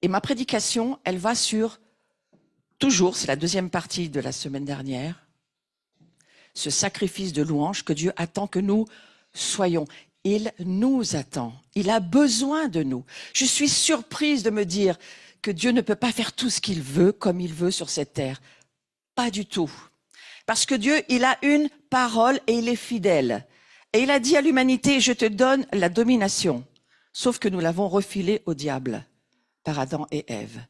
Et ma prédication, elle va sur, toujours, c'est la deuxième partie de la semaine dernière, ce sacrifice de louange que Dieu attend que nous soyons. Il nous attend. Il a besoin de nous. Je suis surprise de me dire que Dieu ne peut pas faire tout ce qu'il veut comme il veut sur cette terre. Pas du tout. Parce que Dieu, il a une parole et il est fidèle. Et il a dit à l'humanité, je te donne la domination. Sauf que nous l'avons refilée au diable par Adam et Ève.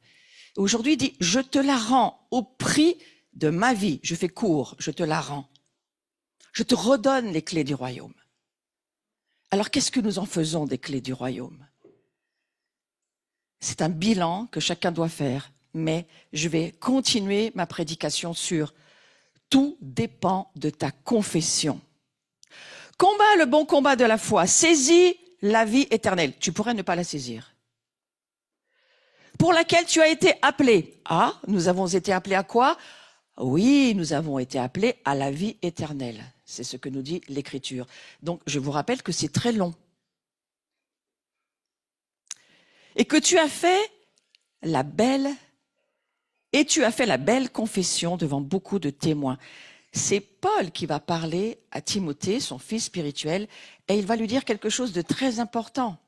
Aujourd'hui, il dit, je te la rends au prix de ma vie. Je fais court, je te la rends. Je te redonne les clés du royaume. Alors, qu'est-ce que nous en faisons des clés du royaume? C'est un bilan que chacun doit faire, mais je vais continuer ma prédication sur tout dépend de ta confession. Combat le bon combat de la foi, saisis la vie éternelle. Tu pourrais ne pas la saisir. Pour laquelle tu as été appelé. Ah, nous avons été appelés à quoi? Oui, nous avons été appelés à la vie éternelle. C'est ce que nous dit l'Écriture. Donc, je vous rappelle que c'est très long. Et que tu as fait la belle confession devant beaucoup de témoins. C'est Paul qui va parler à Timothée, son fils spirituel, et il va lui dire quelque chose de très important,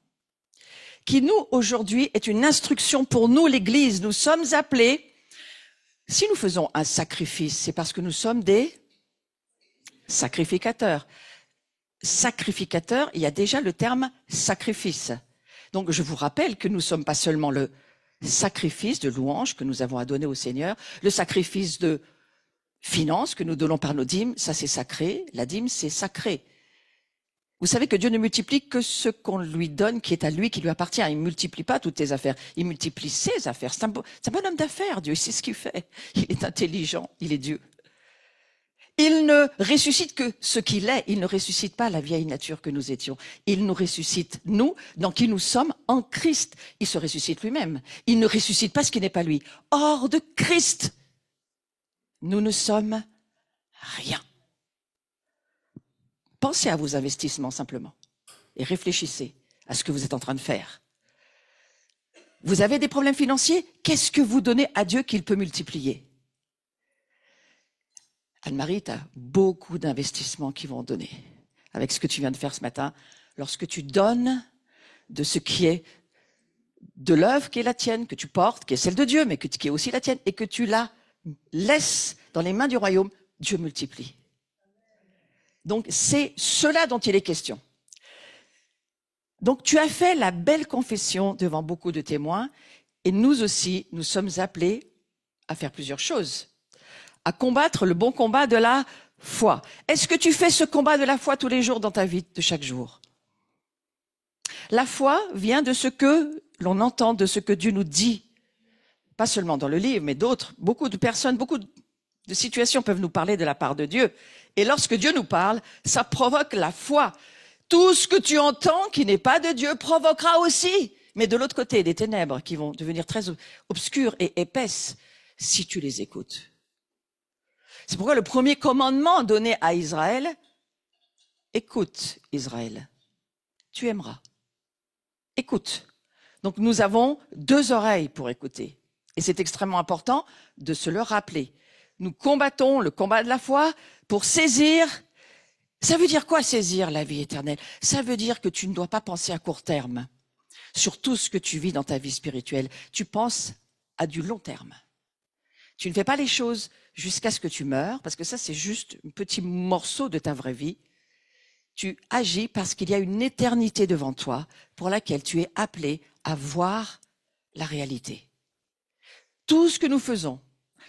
qui nous, aujourd'hui, est une instruction pour nous, l'Église. Nous sommes appelés, si nous faisons un sacrifice, c'est parce que nous sommes des sacrificateurs. Sacrificateur, il y a déjà le terme sacrifice. Donc, je vous rappelle que nous ne sommes pas seulement le sacrifice de louange que nous avons à donner au Seigneur, le sacrifice de finances que nous donnons par nos dîmes, ça c'est sacré, la dîme c'est sacré. Vous savez que Dieu ne multiplie que ce qu'on lui donne, qui est à lui, qui lui appartient. Il ne multiplie pas toutes tes affaires, il multiplie ses affaires. C'est un bon homme d'affaires, Dieu, c'est ce qu'il fait. Il est intelligent, il est Dieu. Il ne ressuscite que ce qu'il est, il ne ressuscite pas la vieille nature que nous étions. Il nous ressuscite, nous, dans qui nous sommes en Christ. Il se ressuscite lui-même. Il ne ressuscite pas ce qui n'est pas lui. Hors de Christ, nous ne sommes rien. Pensez à vos investissements simplement et réfléchissez à ce que vous êtes en train de faire. Vous avez des problèmes financiers? Qu'est-ce que vous donnez à Dieu qu'il peut multiplier? Anne-Marie, tu as beaucoup d'investissements qui vont donner. Avec ce que tu viens de faire ce matin, lorsque tu donnes de ce qui est de l'œuvre qui est la tienne, que tu portes, qui est celle de Dieu, mais qui est aussi la tienne, et que tu la laisses dans les mains du royaume, Dieu multiplie. Donc, c'est cela dont il est question. Donc, tu as fait la belle confession devant beaucoup de témoins, et nous aussi, nous sommes appelés à faire plusieurs choses. À combattre le bon combat de la foi. Est-ce que tu fais ce combat de la foi tous les jours dans ta vie de chaque jour? La foi vient de ce que l'on entend, de ce que Dieu nous dit. Pas seulement dans le livre, mais d'autres. Beaucoup de personnes, beaucoup de situations peuvent nous parler de la part de Dieu. Et lorsque Dieu nous parle, ça provoque la foi. Tout ce que tu entends qui n'est pas de Dieu provoquera aussi. Mais de l'autre côté, des ténèbres qui vont devenir très obscures et épaisses si tu les écoutes. C'est pourquoi le premier commandement donné à Israël, écoute Israël, tu aimeras. Écoute. Donc nous avons deux oreilles pour écouter. Et c'est extrêmement important de se le rappeler. Nous combattons le combat de la foi pour saisir. Ça veut dire quoi saisir la vie éternelle? Ça veut dire que tu ne dois pas penser à court terme sur tout ce que tu vis dans ta vie spirituelle. Tu penses à du long terme. Tu ne fais pas les choses jusqu'à ce que tu meurs, parce que ça, c'est juste un petit morceau de ta vraie vie. Tu agis parce qu'il y a une éternité devant toi pour laquelle tu es appelé à voir la réalité. Tout ce que nous faisons,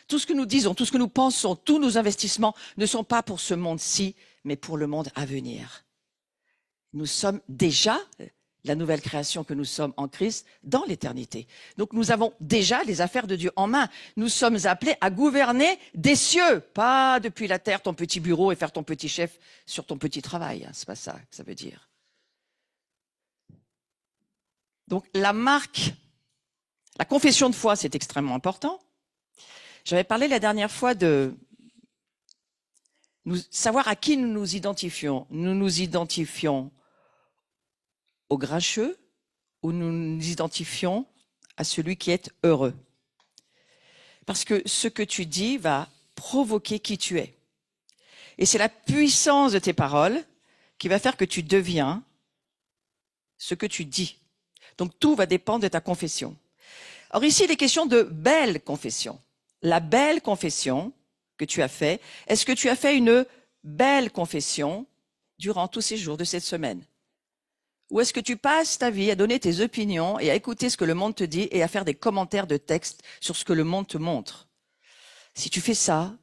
tout ce que nous disons, tout ce que nous pensons, tous nos investissements ne sont pas pour ce monde-ci, mais pour le monde à venir. Nous sommes déjà la nouvelle création que nous sommes en Christ dans l'éternité. Donc nous avons déjà les affaires de Dieu en main. Nous sommes appelés à gouverner des cieux, pas depuis la terre ton petit bureau et faire ton petit chef sur ton petit travail. C'est pas ça que ça veut dire. Donc la marque, la confession de foi, c'est extrêmement important. J'avais parlé la dernière fois de savoir à qui nous nous identifions. Nous nous identifions aux grincheux ou nous nous identifions à celui qui est heureux. Parce que ce que tu dis va provoquer qui tu es. Et c'est la puissance de tes paroles qui va faire que tu deviens ce que tu dis. Donc tout va dépendre de ta confession. Or ici, il est question de belle confession. La belle confession que tu as fait, est-ce que tu as fait une belle confession durant tous ces jours de cette semaine? Ou est-ce que tu passes ta vie à donner tes opinions et à écouter ce que le monde te dit et à faire des commentaires de texte sur ce que le monde te montre? Si tu fais ça,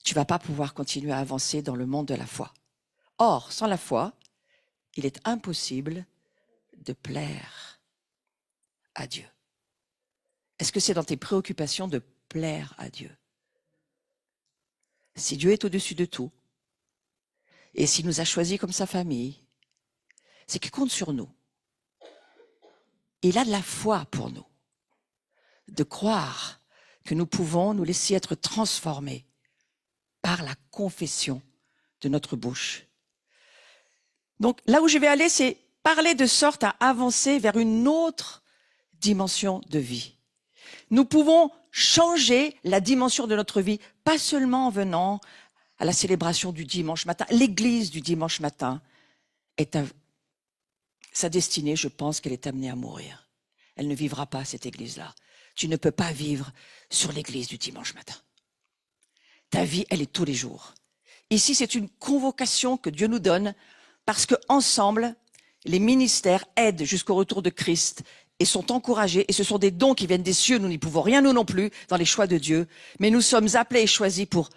tu vas pas pouvoir continuer à avancer dans le monde de la foi. Or, sans la foi, il est impossible de plaire à Dieu. Est-ce que c'est dans tes préoccupations de plaire à Dieu? Si Dieu est au-dessus de tout, et s'il nous a choisis comme sa famille, c'est qu'il compte sur nous. Il a de la foi pour nous, de croire que nous pouvons nous laisser être transformés par la confession de notre bouche. Donc là où je vais aller, c'est parler de sorte à avancer vers une autre dimension de vie. Nous pouvons changer la dimension de notre vie, pas seulement en venant à la célébration du dimanche matin. L'église du dimanche matin sa destinée, je pense qu'elle est amenée à mourir. Elle ne vivra pas, cette église-là. Tu ne peux pas vivre sur l'église du dimanche matin. Ta vie, elle est tous les jours. Ici, c'est une convocation que Dieu nous donne parce que ensemble, les ministères aident jusqu'au retour de Christ et sont encouragés. Et ce sont des dons qui viennent des cieux. Nous n'y pouvons rien, nous non plus, dans les choix de Dieu. Mais nous sommes appelés et choisis pour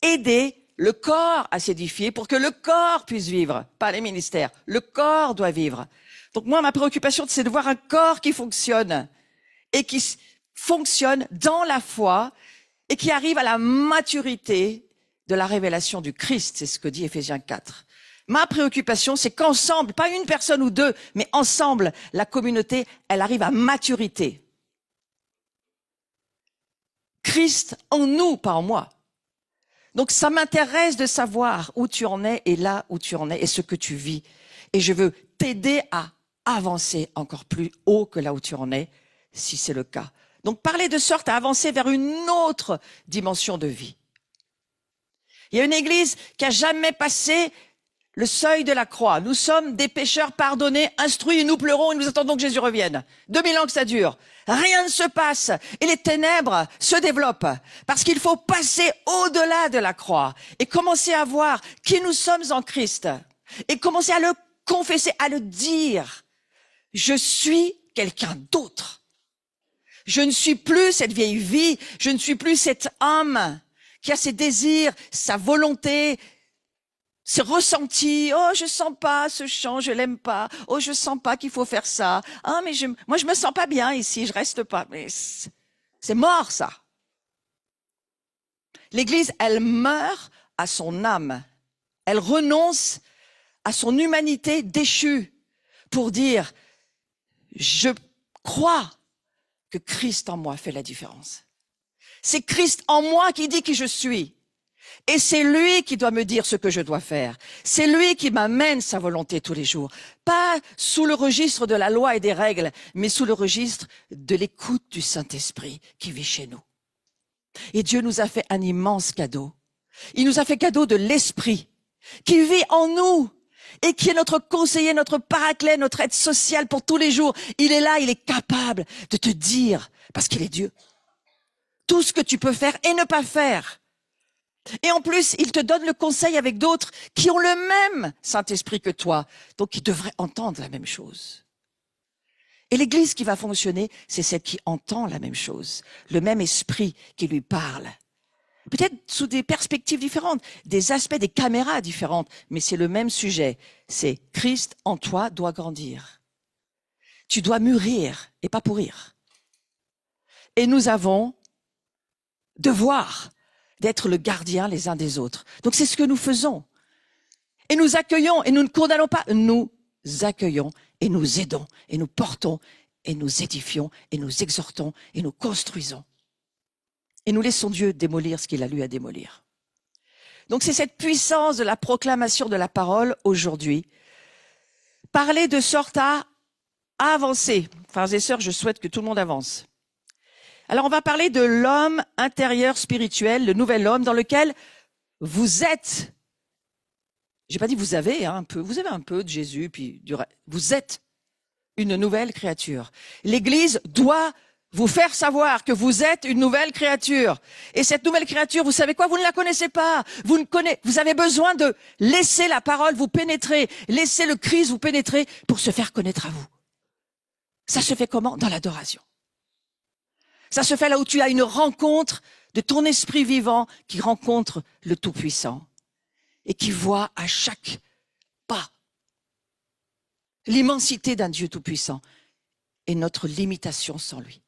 aider le corps à s'édifier, pour que le corps puisse vivre, pas les ministères. Le corps doit vivre. Donc moi, ma préoccupation, c'est de voir un corps qui fonctionne et qui fonctionne dans la foi et qui arrive à la maturité de la révélation du Christ. C'est ce que dit Éphésiens 4. Ma préoccupation, c'est qu'ensemble, pas une personne ou deux, mais ensemble, la communauté, elle arrive à maturité. Christ en nous, pas en moi. Donc ça m'intéresse de savoir où tu en es et là où tu en es et ce que tu vis. Et je veux t'aider à avancer encore plus haut que là où tu en es, si c'est le cas. Donc parler de sorte à avancer vers une autre dimension de vie. Il y a une église qui a jamais passé le seuil de la croix. Nous sommes des pécheurs pardonnés, instruits, et nous pleurons et nous attendons que Jésus revienne. 2000 ans que ça dure. Rien ne se passe et les ténèbres se développent parce qu'il faut passer au-delà de la croix et commencer à voir qui nous sommes en Christ et commencer à le confesser, à le dire. Je suis quelqu'un d'autre. Je ne suis plus cette vieille vie, je ne suis plus cet homme qui a ses désirs, sa volonté, ses ressentis. Oh, je sens pas ce chant, je l'aime pas. Oh, je sens pas qu'il faut faire ça. Ah, mais moi, je me sens pas bien ici, je reste pas. Mais c'est mort, ça. L'Église, elle meurt à son âme. Elle renonce à son humanité déchue pour dire, je crois que Christ en moi fait la différence. C'est Christ en moi qui dit qui je suis. Et c'est lui qui doit me dire ce que je dois faire. C'est lui qui m'amène sa volonté tous les jours. Pas sous le registre de la loi et des règles, mais sous le registre de l'écoute du Saint-Esprit qui vit chez nous. Et Dieu nous a fait un immense cadeau. Il nous a fait cadeau de l'Esprit qui vit en nous et qui est notre conseiller, notre paraclet, notre aide sociale pour tous les jours. Il est là, il est capable de te dire, parce qu'il est Dieu, tout ce que tu peux faire et ne pas faire. Et en plus, il te donne le conseil avec d'autres qui ont le même Saint-Esprit que toi, donc qui devraient entendre la même chose. Et l'Église qui va fonctionner, c'est celle qui entend la même chose, le même esprit qui lui parle. Peut-être sous des perspectives différentes, des aspects, des caméras différentes, mais c'est le même sujet. C'est Christ en toi doit grandir. Tu dois mûrir et pas pourrir. Et nous avons devoir d'être le gardien les uns des autres. Donc c'est ce que nous faisons. Et nous accueillons et nous ne condamnons pas. Nous accueillons et nous aidons et nous portons et nous édifions et nous exhortons et nous construisons. Et nous laissons Dieu démolir ce qu'il a lui à démolir. Donc c'est cette puissance de la proclamation de la parole aujourd'hui. Parler de sorte à avancer. Frères et sœurs, je souhaite que tout le monde avance. Alors, on va parler de l'homme intérieur spirituel, le nouvel homme dans lequel vous êtes. J'ai pas dit vous avez un peu. Vous avez un peu de Jésus, puis vous êtes une nouvelle créature. L'Église doit vous faire savoir que vous êtes une nouvelle créature. Et cette nouvelle créature, vous savez quoi? Vous ne la connaissez pas. Vous avez besoin de laisser la parole vous pénétrer, laisser le Christ vous pénétrer pour se faire connaître à vous. Ça se fait comment? Dans l'adoration. Ça se fait là où tu as une rencontre de ton esprit vivant qui rencontre le Tout-Puissant et qui voit à chaque pas l'immensité d'un Dieu Tout-Puissant et notre limitation sans lui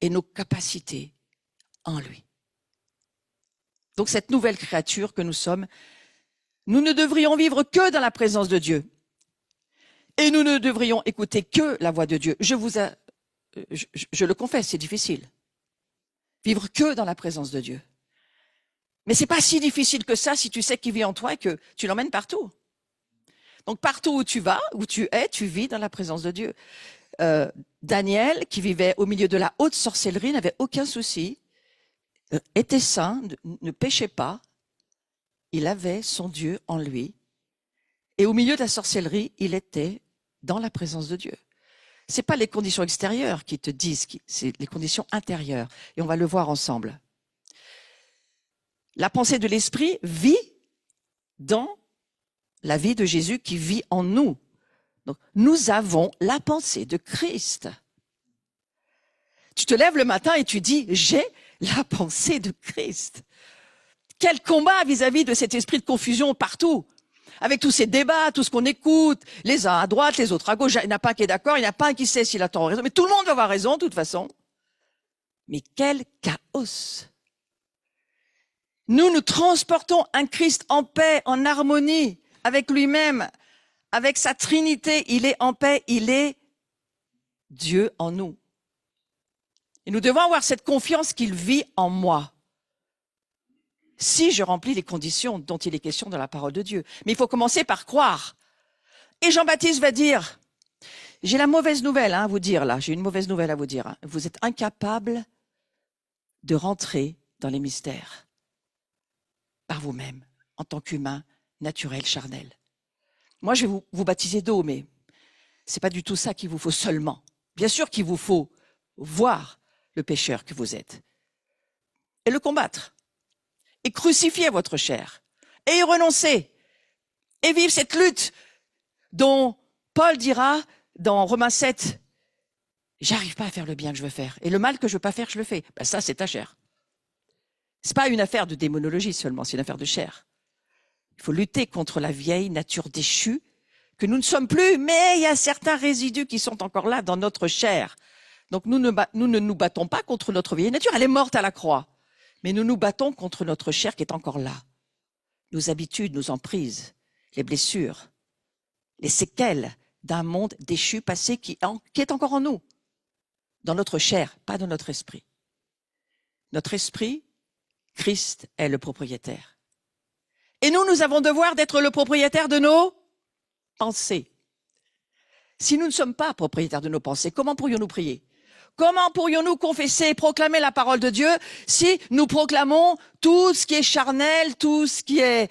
et nos capacités en lui. Donc cette nouvelle créature que nous sommes, nous ne devrions vivre que dans la présence de Dieu et nous ne devrions écouter que la voix de Dieu. Je le confesse, c'est difficile. Vivre que dans la présence de Dieu. Mais c'est pas si difficile que ça si tu sais qu'il vit en toi et que tu l'emmènes partout. Donc partout où tu vas, où tu es, tu vis dans la présence de Dieu. Daniel, qui vivait au milieu de la haute sorcellerie, n'avait aucun souci, était saint, ne péchait pas. Il avait son Dieu en lui. Et au milieu de la sorcellerie, il était dans la présence de Dieu. C'est pas les conditions extérieures qui te disent, c'est les conditions intérieures. Et on va le voir ensemble. La pensée de l'esprit vit dans la vie de Jésus qui vit en nous. Donc, nous avons la pensée de Christ. Tu te lèves le matin et tu dis, j'ai la pensée de Christ. Quel combat vis-à-vis de cet esprit de confusion partout, avec tous ces débats, tout ce qu'on écoute, les uns à droite, les autres à gauche. Il n'y en a pas un qui est d'accord, il n'y en a pas un qui sait s'il a tort ou raison, mais tout le monde va avoir raison de toute façon. Mais quel chaos! Nous transportons un Christ en paix, en harmonie avec lui-même, avec sa Trinité. Il est en paix, il est Dieu en nous. Et nous devons avoir cette confiance qu'il vit en moi. Si je remplis les conditions dont il est question dans la parole de Dieu. Mais il faut commencer par croire. Et Jean-Baptiste va dire, j'ai la mauvaise nouvelle à vous dire là, j'ai une mauvaise nouvelle à vous dire. Vous êtes incapable de rentrer dans les mystères par vous-même, en tant qu'humain, naturel, charnel. Moi, je vais vous baptiser d'eau, mais c'est pas du tout ça qu'il vous faut seulement. Bien sûr qu'il vous faut voir le pécheur que vous êtes et le combattre et crucifier votre chair et y renoncer et vivre cette lutte dont Paul dira dans Romains 7, j'arrive pas à faire le bien que je veux faire et le mal que je veux pas faire, je le fais. Ben ça, c'est ta chair. C'est pas une affaire de démonologie seulement, c'est une affaire de chair. Il faut lutter contre la vieille nature déchue que nous ne sommes plus, mais il y a certains résidus qui sont encore là dans notre chair. Donc nous ne nous battons pas contre notre vieille nature, elle est morte à la croix. Mais nous nous battons contre notre chair qui est encore là. Nos habitudes, nos emprises, les blessures, les séquelles d'un monde déchu, passé, qui est encore en nous. Dans notre chair, pas dans notre esprit. Notre esprit, Christ est le propriétaire. Et nous avons devoir d'être le propriétaire de nos pensées. Si nous ne sommes pas propriétaires de nos pensées, comment pourrions-nous prier? Comment pourrions-nous confesser et proclamer la parole de Dieu si nous proclamons tout ce qui est charnel, tout ce qui est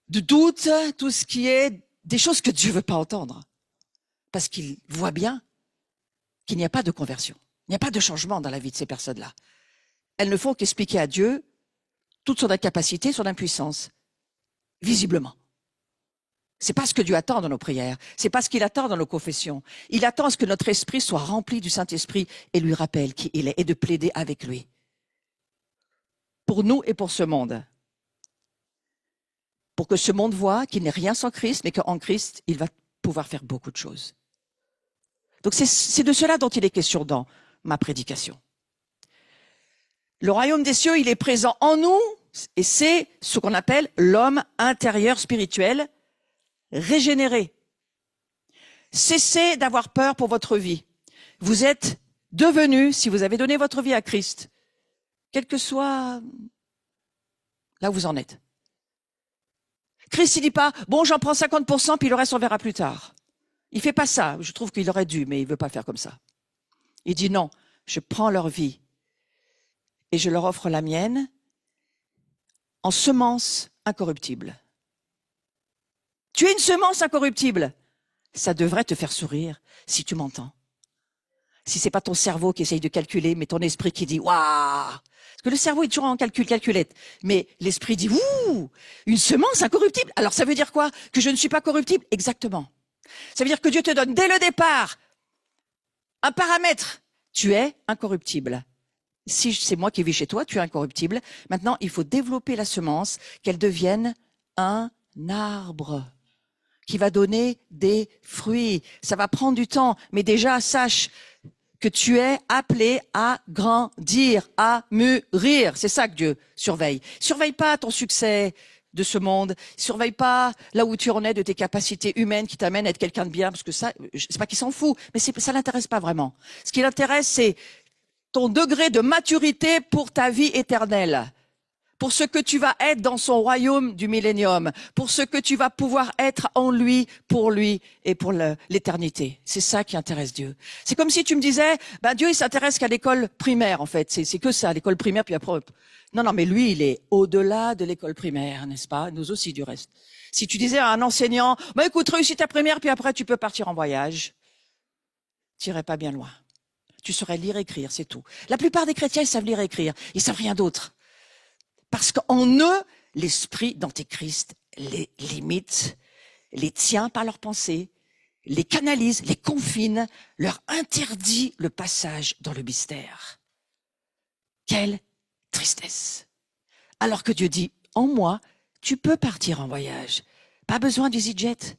de doute, tout ce qui est des choses que Dieu veut pas entendre? Parce qu'il voit bien qu'il n'y a pas de conversion. Il n'y a pas de changement dans la vie de ces personnes-là. Elles ne font qu'expliquer à Dieu toute son incapacité, son impuissance, visiblement. C'est pas ce que Dieu attend dans nos prières. C'est pas ce qu'il attend dans nos confessions. Il attend à ce que notre esprit soit rempli du Saint-Esprit et lui rappelle qui il est et de plaider avec lui. Pour nous et pour ce monde. Pour que ce monde voit qu'il n'est rien sans Christ, mais qu'en Christ, il va pouvoir faire beaucoup de choses. Donc c'est de cela dont il est question dans ma prédication. Le royaume des cieux, il est présent en nous et c'est ce qu'on appelle l'homme intérieur spirituel régénéré. Cessez d'avoir peur pour votre vie. Vous êtes devenu, si vous avez donné votre vie à Christ, quel que soit là où vous en êtes. Christ, il dit pas, bon, j'en prends 50%, puis le reste, on verra plus tard. Il fait pas ça. Je trouve qu'il aurait dû, mais il veut pas faire comme ça. Il dit non, je prends leur vie et je leur offre la mienne en semence incorruptible. Tu es une semence incorruptible. Ça devrait te faire sourire si tu m'entends. Si c'est pas ton cerveau qui essaye de calculer, mais ton esprit qui dit waouh. Parce que le cerveau est toujours en calculette. Mais l'esprit dit ouh, une semence incorruptible. Alors ça veut dire quoi? Que je ne suis pas corruptible? Exactement. Ça veut dire que Dieu te donne dès le départ un paramètre. Tu es incorruptible. Si c'est moi qui vis chez toi, tu es incorruptible. Maintenant, il faut développer la semence, qu'elle devienne un arbre qui va donner des fruits. Ça va prendre du temps, mais déjà, sache que tu es appelé à grandir, à mûrir. C'est ça que Dieu surveille. Surveille pas ton succès de ce monde. Surveille pas là où tu en es de tes capacités humaines qui t'amènent à être quelqu'un de bien, parce que ça, c'est pas qu'il s'en fout, mais ça l'intéresse pas vraiment. Ce qui l'intéresse, c'est ton degré de maturité pour ta vie éternelle, pour ce que tu vas être dans son royaume du millénium, pour ce que tu vas pouvoir être en lui, pour lui et pour l'éternité. C'est ça qui intéresse Dieu. C'est comme si tu me disais, Dieu, il s'intéresse qu'à l'école primaire, en fait. C'est que ça, l'école primaire, puis après... Non, mais lui, il est au-delà de l'école primaire, n'est-ce pas? Nous aussi, du reste. Si tu disais à un enseignant, écoute, réussis ta primaire, puis après, tu peux partir en voyage, tu irais pas bien loin. Tu saurais lire et écrire, c'est tout. La plupart des chrétiens, ils savent lire et écrire. Ils savent rien d'autre. Parce qu'en eux, l'esprit d'Antéchrist les limite, les tient par leurs pensées, les canalise, les confine, leur interdit le passage dans le mystère. Quelle tristesse! Alors que Dieu dit, en moi, tu peux partir en voyage. Pas besoin d'EasyJet.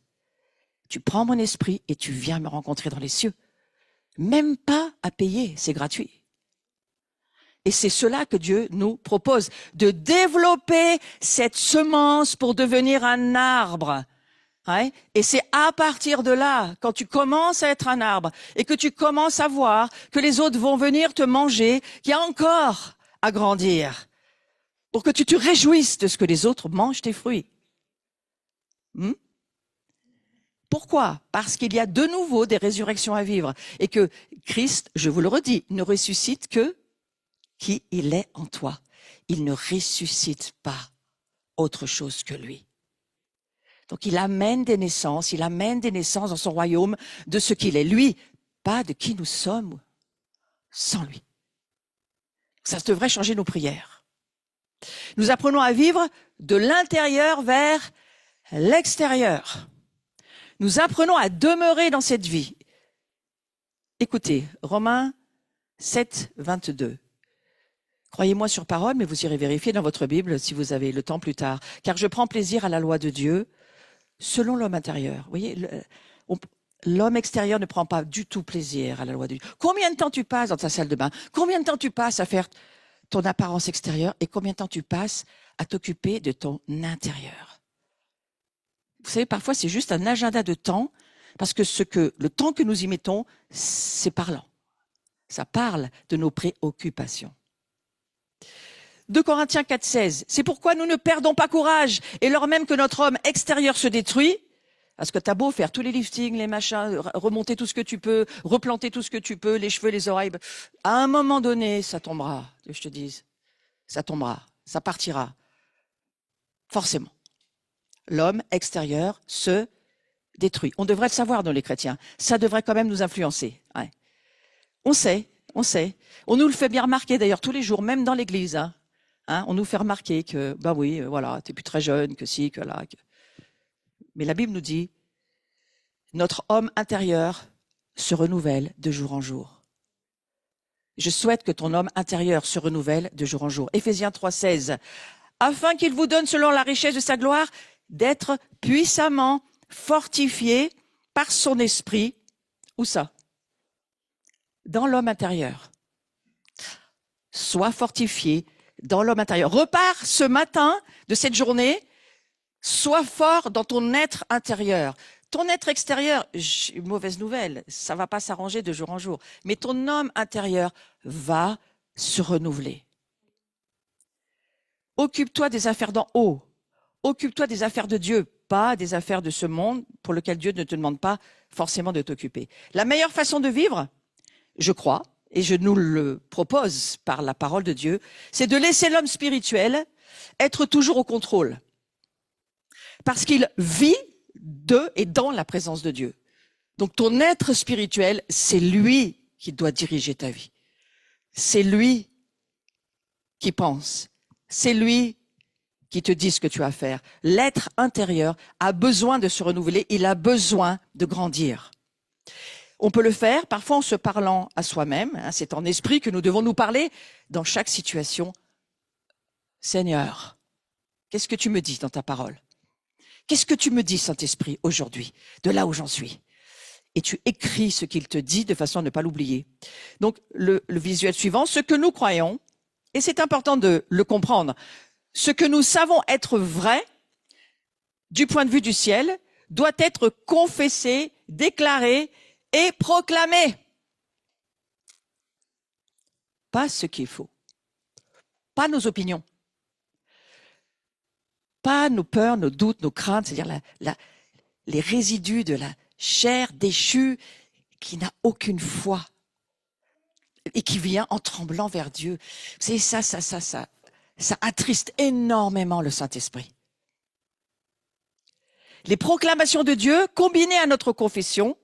Tu prends mon esprit et tu viens me rencontrer dans les cieux. Même pas à payer, c'est gratuit. Et c'est cela que Dieu nous propose, de développer cette semence pour devenir un arbre. Ouais. Et c'est à partir de là, quand tu commences à être un arbre et que tu commences à voir que les autres vont venir te manger, qu'il y a encore à grandir pour que tu te réjouisses de ce que les autres mangent tes fruits. Pourquoi? Parce qu'il y a de nouveau des résurrections à vivre et que Christ, je vous le redis, ne ressuscite que qui il est en toi. Il ne ressuscite pas autre chose que lui. Donc il amène des naissances dans son royaume de ce qu'il est, lui, pas de qui nous sommes sans lui. Ça devrait changer nos prières. Nous apprenons à vivre de l'intérieur vers l'extérieur. Nous apprenons à demeurer dans cette vie. Écoutez, Romains 7, 22. Croyez-moi sur parole, mais vous irez vérifier dans votre Bible si vous avez le temps plus tard. Car je prends plaisir à la loi de Dieu selon l'homme intérieur. Vous voyez, l'homme extérieur ne prend pas du tout plaisir à la loi de Dieu. Combien de temps tu passes dans ta salle de bain? Combien de temps tu passes à faire ton apparence extérieure? Et combien de temps tu passes à t'occuper de ton intérieur? Vous savez, parfois, c'est juste un agenda de temps, parce que le temps que nous y mettons, c'est parlant. Ça parle de nos préoccupations. 2 Corinthiens 4, 16. C'est pourquoi nous ne perdons pas courage. Et lors même que notre homme extérieur se détruit, parce que t'as beau faire tous les liftings, les machins, remonter tout ce que tu peux, replanter tout ce que tu peux, les cheveux, les oreilles, à un moment donné, ça tombera, que je te dise. Ça tombera, ça partira. Forcément. L'homme extérieur se détruit. On devrait le savoir, nous les chrétiens. Ça devrait quand même nous influencer. Ouais. On sait. On nous le fait bien remarquer d'ailleurs tous les jours, même dans l'église. On nous fait remarquer que, oui, voilà, t'es plus très jeune, que si, que là. Mais la Bible nous dit, notre homme intérieur se renouvelle de jour en jour. Je souhaite que ton homme intérieur se renouvelle de jour en jour. Éphésiens 3, 16. Afin qu'il vous donne, selon la richesse de sa gloire, d'être puissamment fortifié par son esprit. Où ça? Dans l'homme intérieur. Sois fortifié dans l'homme intérieur. Repars ce matin de cette journée, sois fort dans ton être intérieur. Ton être extérieur, mauvaise nouvelle, ça va pas s'arranger de jour en jour. Mais ton homme intérieur va se renouveler. Occupe-toi des affaires d'en haut. Occupe-toi des affaires de Dieu, pas à des affaires de ce monde pour lesquelles Dieu ne te demande pas forcément de t'occuper. La meilleure façon de vivre, je crois, et je nous le propose par la parole de Dieu, c'est de laisser l'homme spirituel être toujours au contrôle. Parce qu'il vit de et dans la présence de Dieu. Donc ton être spirituel, c'est lui qui doit diriger ta vie. C'est lui qui pense. C'est lui qui te dit ce que tu as à faire. L'être intérieur a besoin de se renouveler, il a besoin de grandir. On peut le faire parfois en se parlant à soi-même, hein, c'est en esprit que nous devons nous parler dans chaque situation. Seigneur, qu'est-ce que tu me dis dans ta parole? Qu'est-ce que tu me dis, Saint-Esprit, aujourd'hui, de là où j'en suis? Et tu écris ce qu'il te dit de façon à ne pas l'oublier. Donc, le visuel suivant, ce que nous croyons, et c'est important de le comprendre, ce que nous savons être vrai, du point de vue du ciel, doit être confessé, déclaré et proclamé. Pas ce qu'il faut. Pas nos opinions. Pas nos peurs, nos doutes, nos craintes, c'est-à-dire les résidus de la chair déchue qui n'a aucune foi et qui vient en tremblant vers Dieu. C'est ça attriste énormément le Saint-Esprit. Les proclamations de Dieu, combinées à notre confession,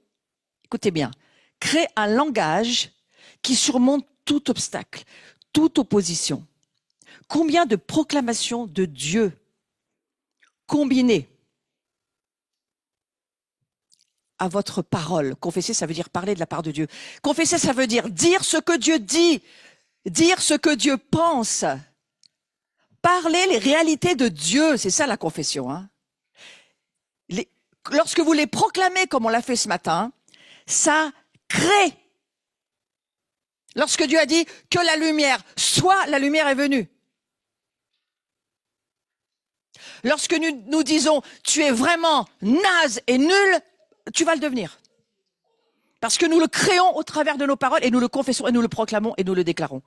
écoutez bien, créent un langage qui surmonte tout obstacle, toute opposition. Combien de proclamations de Dieu combinées à votre parole. Confesser, ça veut dire parler de la part de Dieu. Confesser, ça veut dire ce que Dieu dit, dire ce que Dieu pense. Parler les réalités de Dieu, c'est ça la confession. Hein. Lorsque vous les proclamez comme on l'a fait ce matin, ça crée. Lorsque Dieu a dit que la lumière soit, la lumière est venue. Lorsque nous disons tu es vraiment naze et nul, tu vas le devenir. Parce que nous le créons au travers de nos paroles et nous le confessons et nous le proclamons et nous le déclarons.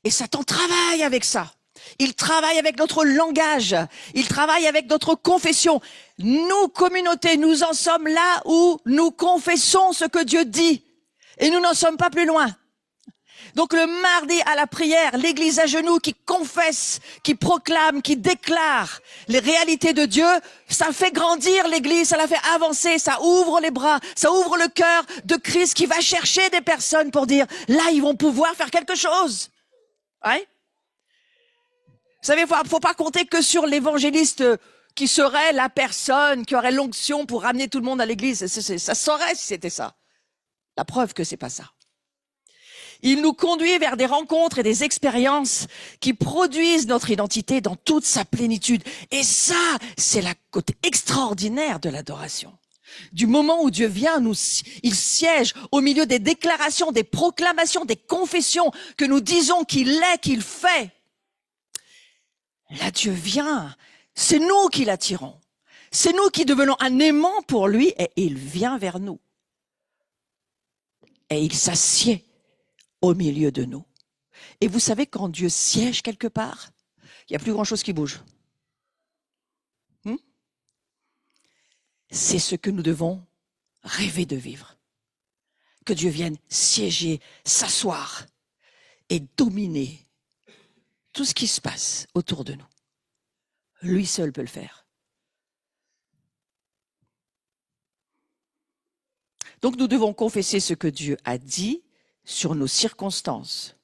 Et Satan travaille avec ça. Il travaille avec notre langage. Il travaille avec notre confession. Nous, communauté, nous en sommes là où nous confessons ce que Dieu dit. Et nous n'en sommes pas plus loin. Donc le mardi à la prière, l'église à genoux qui confesse, qui proclame, qui déclare les réalités de Dieu, ça fait grandir l'église, ça la fait avancer, ça ouvre les bras, ça ouvre le cœur de Christ qui va chercher des personnes pour dire, là ils vont pouvoir faire quelque chose. Ouais. Vous savez, faut pas compter que sur l'évangéliste qui serait la personne qui aurait l'onction pour ramener tout le monde à l'église. Ça saurait si c'était ça. La preuve que c'est pas ça. Il nous conduit vers des rencontres et des expériences qui produisent notre identité dans toute sa plénitude. Et ça, c'est la côté extraordinaire de l'adoration. Du moment où Dieu vient, il siège au milieu des déclarations, des proclamations, des confessions que nous disons qu'il est, qu'il fait. Là, Dieu vient. C'est nous qui l'attirons. C'est nous qui devenons un aimant pour lui et il vient vers nous. Et il s'assied au milieu de nous. Et vous savez, quand Dieu siège quelque part, il n'y a plus grand-chose qui bouge. C'est ce que nous devons rêver de vivre. Que Dieu vienne siéger, s'asseoir et dominer tout ce qui se passe autour de nous. Lui seul peut le faire. Donc nous devons confesser ce que Dieu a dit sur nos circonstances.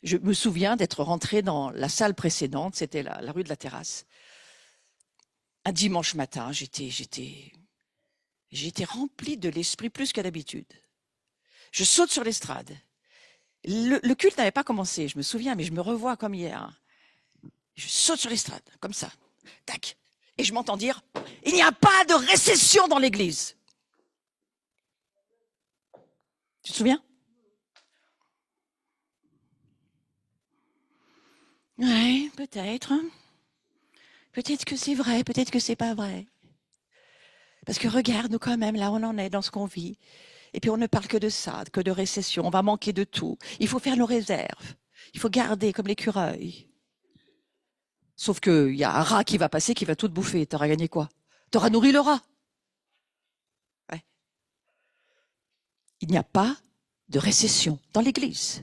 Je me souviens d'être rentré dans la salle précédente, c'était la rue de la Terrasse. Un dimanche matin, j'étais rempli de l'esprit plus qu'à d'habitude. Je saute sur l'estrade. Le culte n'avait pas commencé, je me souviens, mais je me revois comme hier. Je saute sur l'estrade, comme ça. Tac. Et je m'entends dire, il n'y a pas de récession dans l'église. Tu te souviens? Oui, peut-être. Peut-être que c'est vrai, peut-être que c'est pas vrai. Parce que regarde, nous quand même, là on en est dans ce qu'on vit. Et puis on ne parle que de ça, que de récession. On va manquer de tout. Il faut faire nos réserves. Il faut garder comme l'écureuil. Sauf qu'il y a un rat qui va passer, qui va tout te bouffer. T'auras gagné quoi? T'auras nourri le rat. Ouais. Il n'y a pas de récession dans l'Église.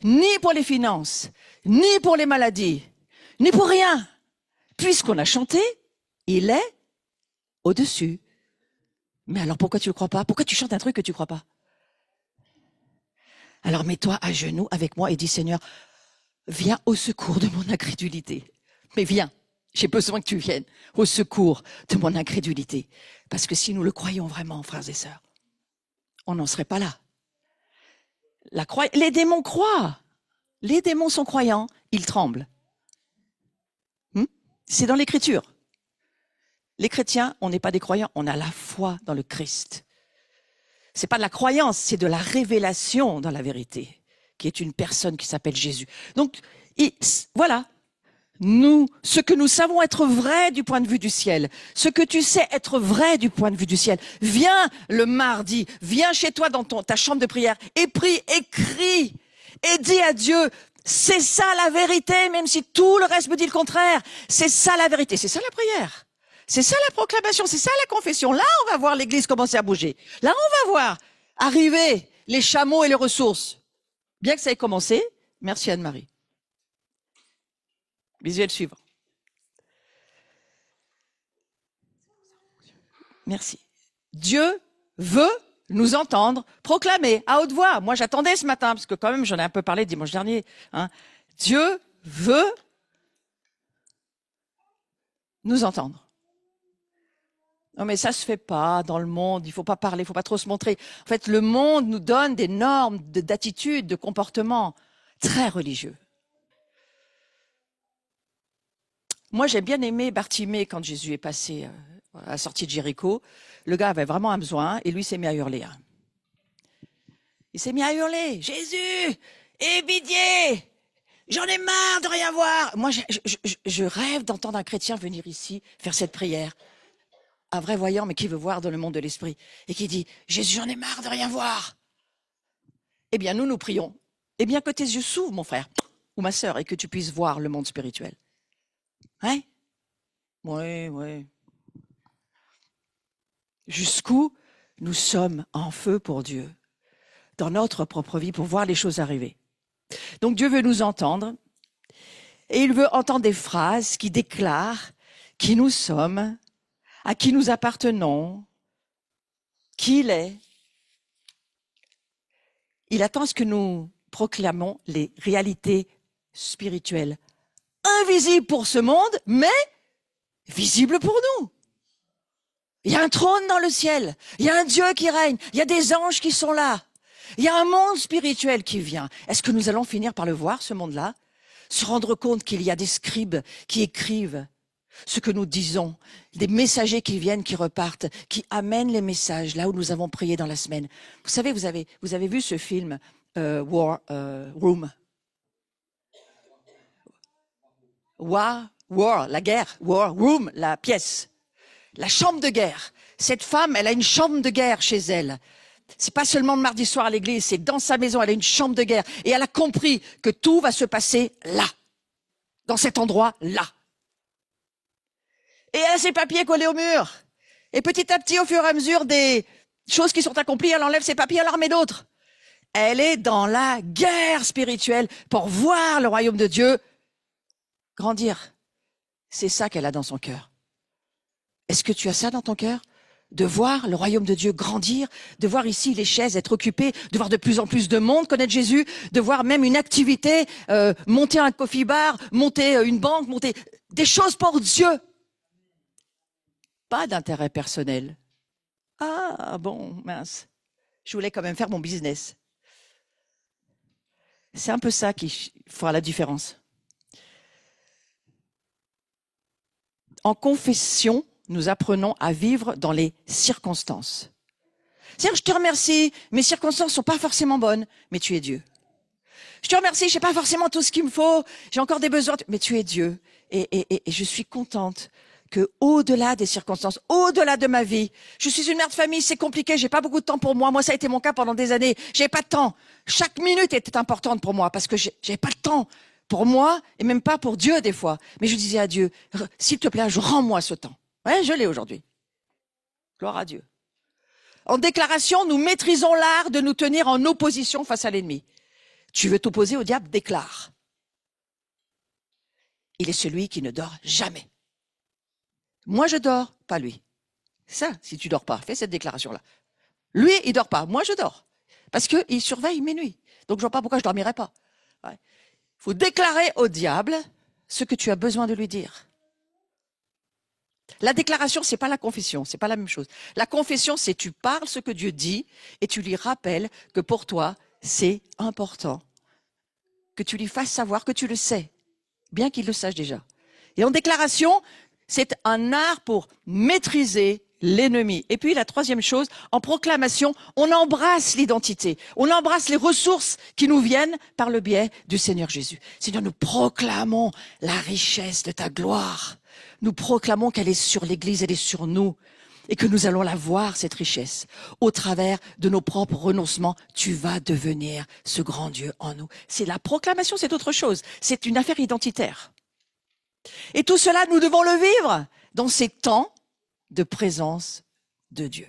Ni pour les finances, ni pour les maladies, ni pour rien. Puisqu'on a chanté, il est au-dessus. Mais alors pourquoi tu ne le crois pas? Pourquoi tu chantes un truc que tu ne crois pas? Alors mets-toi à genoux avec moi et dis, Seigneur, viens au secours de mon incrédulité. Mais viens, j'ai besoin que tu viennes au secours de mon incrédulité. Parce que si nous le croyons vraiment, frères et sœurs, on n'en serait pas là. Les démons croient. Les démons sont croyants, ils tremblent. C'est dans l'Écriture. Les chrétiens, on n'est pas des croyants, on a la foi dans le Christ. C'est pas de la croyance, c'est de la révélation dans la vérité, qui est une personne qui s'appelle Jésus. Donc, voilà. Ce que nous savons être vrai du point de vue du ciel, ce que tu sais être vrai du point de vue du ciel, viens le mardi, viens chez toi dans ta chambre de prière et prie, écris et dis à Dieu, c'est ça la vérité, même si tout le reste me dit le contraire. C'est ça la vérité, c'est ça la prière. C'est ça la proclamation, c'est ça la confession. Là, on va voir l'Église commencer à bouger. Là, on va voir arriver les chameaux et les ressources. Bien que ça ait commencé, merci Anne-Marie. Visuel suivant. Merci. Dieu veut nous entendre proclamer à haute voix. Moi, j'attendais ce matin, parce que quand même, j'en ai un peu parlé dimanche dernier. Dieu veut nous entendre. Non, mais ça se fait pas dans le monde. Il faut pas parler, il faut pas trop se montrer. En fait, le monde nous donne des normes d'attitude, de comportement très religieux. Moi, j'ai bien aimé Bartimée quand Jésus est passé à la sortie de Jéricho. Le gars avait vraiment un besoin et lui s'est mis à hurler. Il s'est mis à hurler. Jésus, aie pitié, j'en ai marre de rien voir. Moi, je rêve d'entendre un chrétien venir ici faire cette prière. Un vrai voyant, mais qui veut voir dans le monde de l'esprit. Et qui dit, Jésus, j'en ai marre de rien voir. Eh bien, nous prions. Eh bien, que tes yeux s'ouvrent, mon frère ou ma sœur, et que tu puisses voir le monde spirituel. Hein? Oui. Jusqu'où nous sommes en feu pour Dieu, dans notre propre vie, pour voir les choses arriver. Donc Dieu veut nous entendre, et il veut entendre des phrases qui déclarent qui nous sommes, à qui nous appartenons, qui il est. Il attend à ce que nous proclamons les réalités spirituelles, invisibles pour ce monde, mais visibles pour nous. Il y a un trône dans le ciel, il y a un Dieu qui règne, il y a des anges qui sont là, il y a un monde spirituel qui vient. Est-ce que nous allons finir par le voir, ce monde-là? Se rendre compte qu'il y a des scribes qui écrivent ce que nous disons, des messagers qui viennent, qui repartent, qui amènent les messages là où nous avons prié dans la semaine. Vous savez, vous avez vu ce film War Room? War, la guerre. War Room, la pièce. La chambre de guerre. Cette femme, elle a une chambre de guerre chez elle. C'est pas seulement le mardi soir à l'église, c'est dans sa maison, elle a une chambre de guerre. Et elle a compris que tout va se passer là. Dans cet endroit-là. Et elle a ses papiers collés au mur. Et petit à petit, au fur et à mesure des choses qui sont accomplies, elle enlève ses papiers, elle en remet d'autres. Elle est dans la guerre spirituelle pour voir le royaume de Dieu grandir. C'est ça qu'elle a dans son cœur. Est-ce que tu as ça dans ton cœur? De voir le royaume de Dieu grandir, de voir ici les chaises être occupées, de voir de plus en plus de monde connaître Jésus, de voir même une activité, monter un coffee bar, monter une banque, monter des choses pour Dieu. Pas d'intérêt personnel. Ah bon, mince. Je voulais quand même faire mon business. C'est un peu ça qui fera la différence. En confession, nous apprenons à vivre dans les circonstances. C'est-à-dire, je te remercie, mes circonstances sont pas forcément bonnes, mais tu es Dieu. Je te remercie, je sais pas forcément tout ce qu'il me faut, j'ai encore des besoins, mais tu es Dieu. Et je suis contente que au-delà des circonstances, au-delà de ma vie, je suis une mère de famille, c'est compliqué, j'ai pas beaucoup de temps pour moi. Moi, ça a été mon cas pendant des années. J'ai pas de temps. Chaque minute était importante pour moi parce que j'ai pas le temps pour moi et même pas pour Dieu des fois. Mais je disais à Dieu, s'il te plaît, rends-moi ce temps. Ouais, je l'ai aujourd'hui. Gloire à Dieu. En déclaration, nous maîtrisons l'art de nous tenir en opposition face à l'ennemi. Tu veux t'opposer au diable, déclare. Il est celui qui ne dort jamais. Moi, je dors, pas lui. Ça, si tu dors pas, fais cette déclaration-là. Lui, il dort pas. Moi, je dors. Parce qu'il surveille mes nuits. Donc, je vois pas pourquoi je dormirais pas. Ouais. Faut déclarer au diable ce que tu as besoin de lui dire. La déclaration, c'est pas la confession, c'est pas la même chose. La confession, c'est tu parles ce que Dieu dit et tu lui rappelles que pour toi, c'est important. Que tu lui fasses savoir que tu le sais, bien qu'il le sache déjà. Et en déclaration, c'est un art pour maîtriser l'ennemi. Et puis la troisième chose, en proclamation, on embrasse l'identité. On embrasse les ressources qui nous viennent par le biais du Seigneur Jésus. Seigneur, nous proclamons la richesse de ta gloire. Nous proclamons qu'elle est sur l'Église, elle est sur nous. Et que nous allons la voir, cette richesse. Au travers de nos propres renoncements, tu vas devenir ce grand Dieu en nous. C'est la proclamation, c'est autre chose. C'est une affaire identitaire. Et tout cela, nous devons le vivre dans ces temps de présence de Dieu.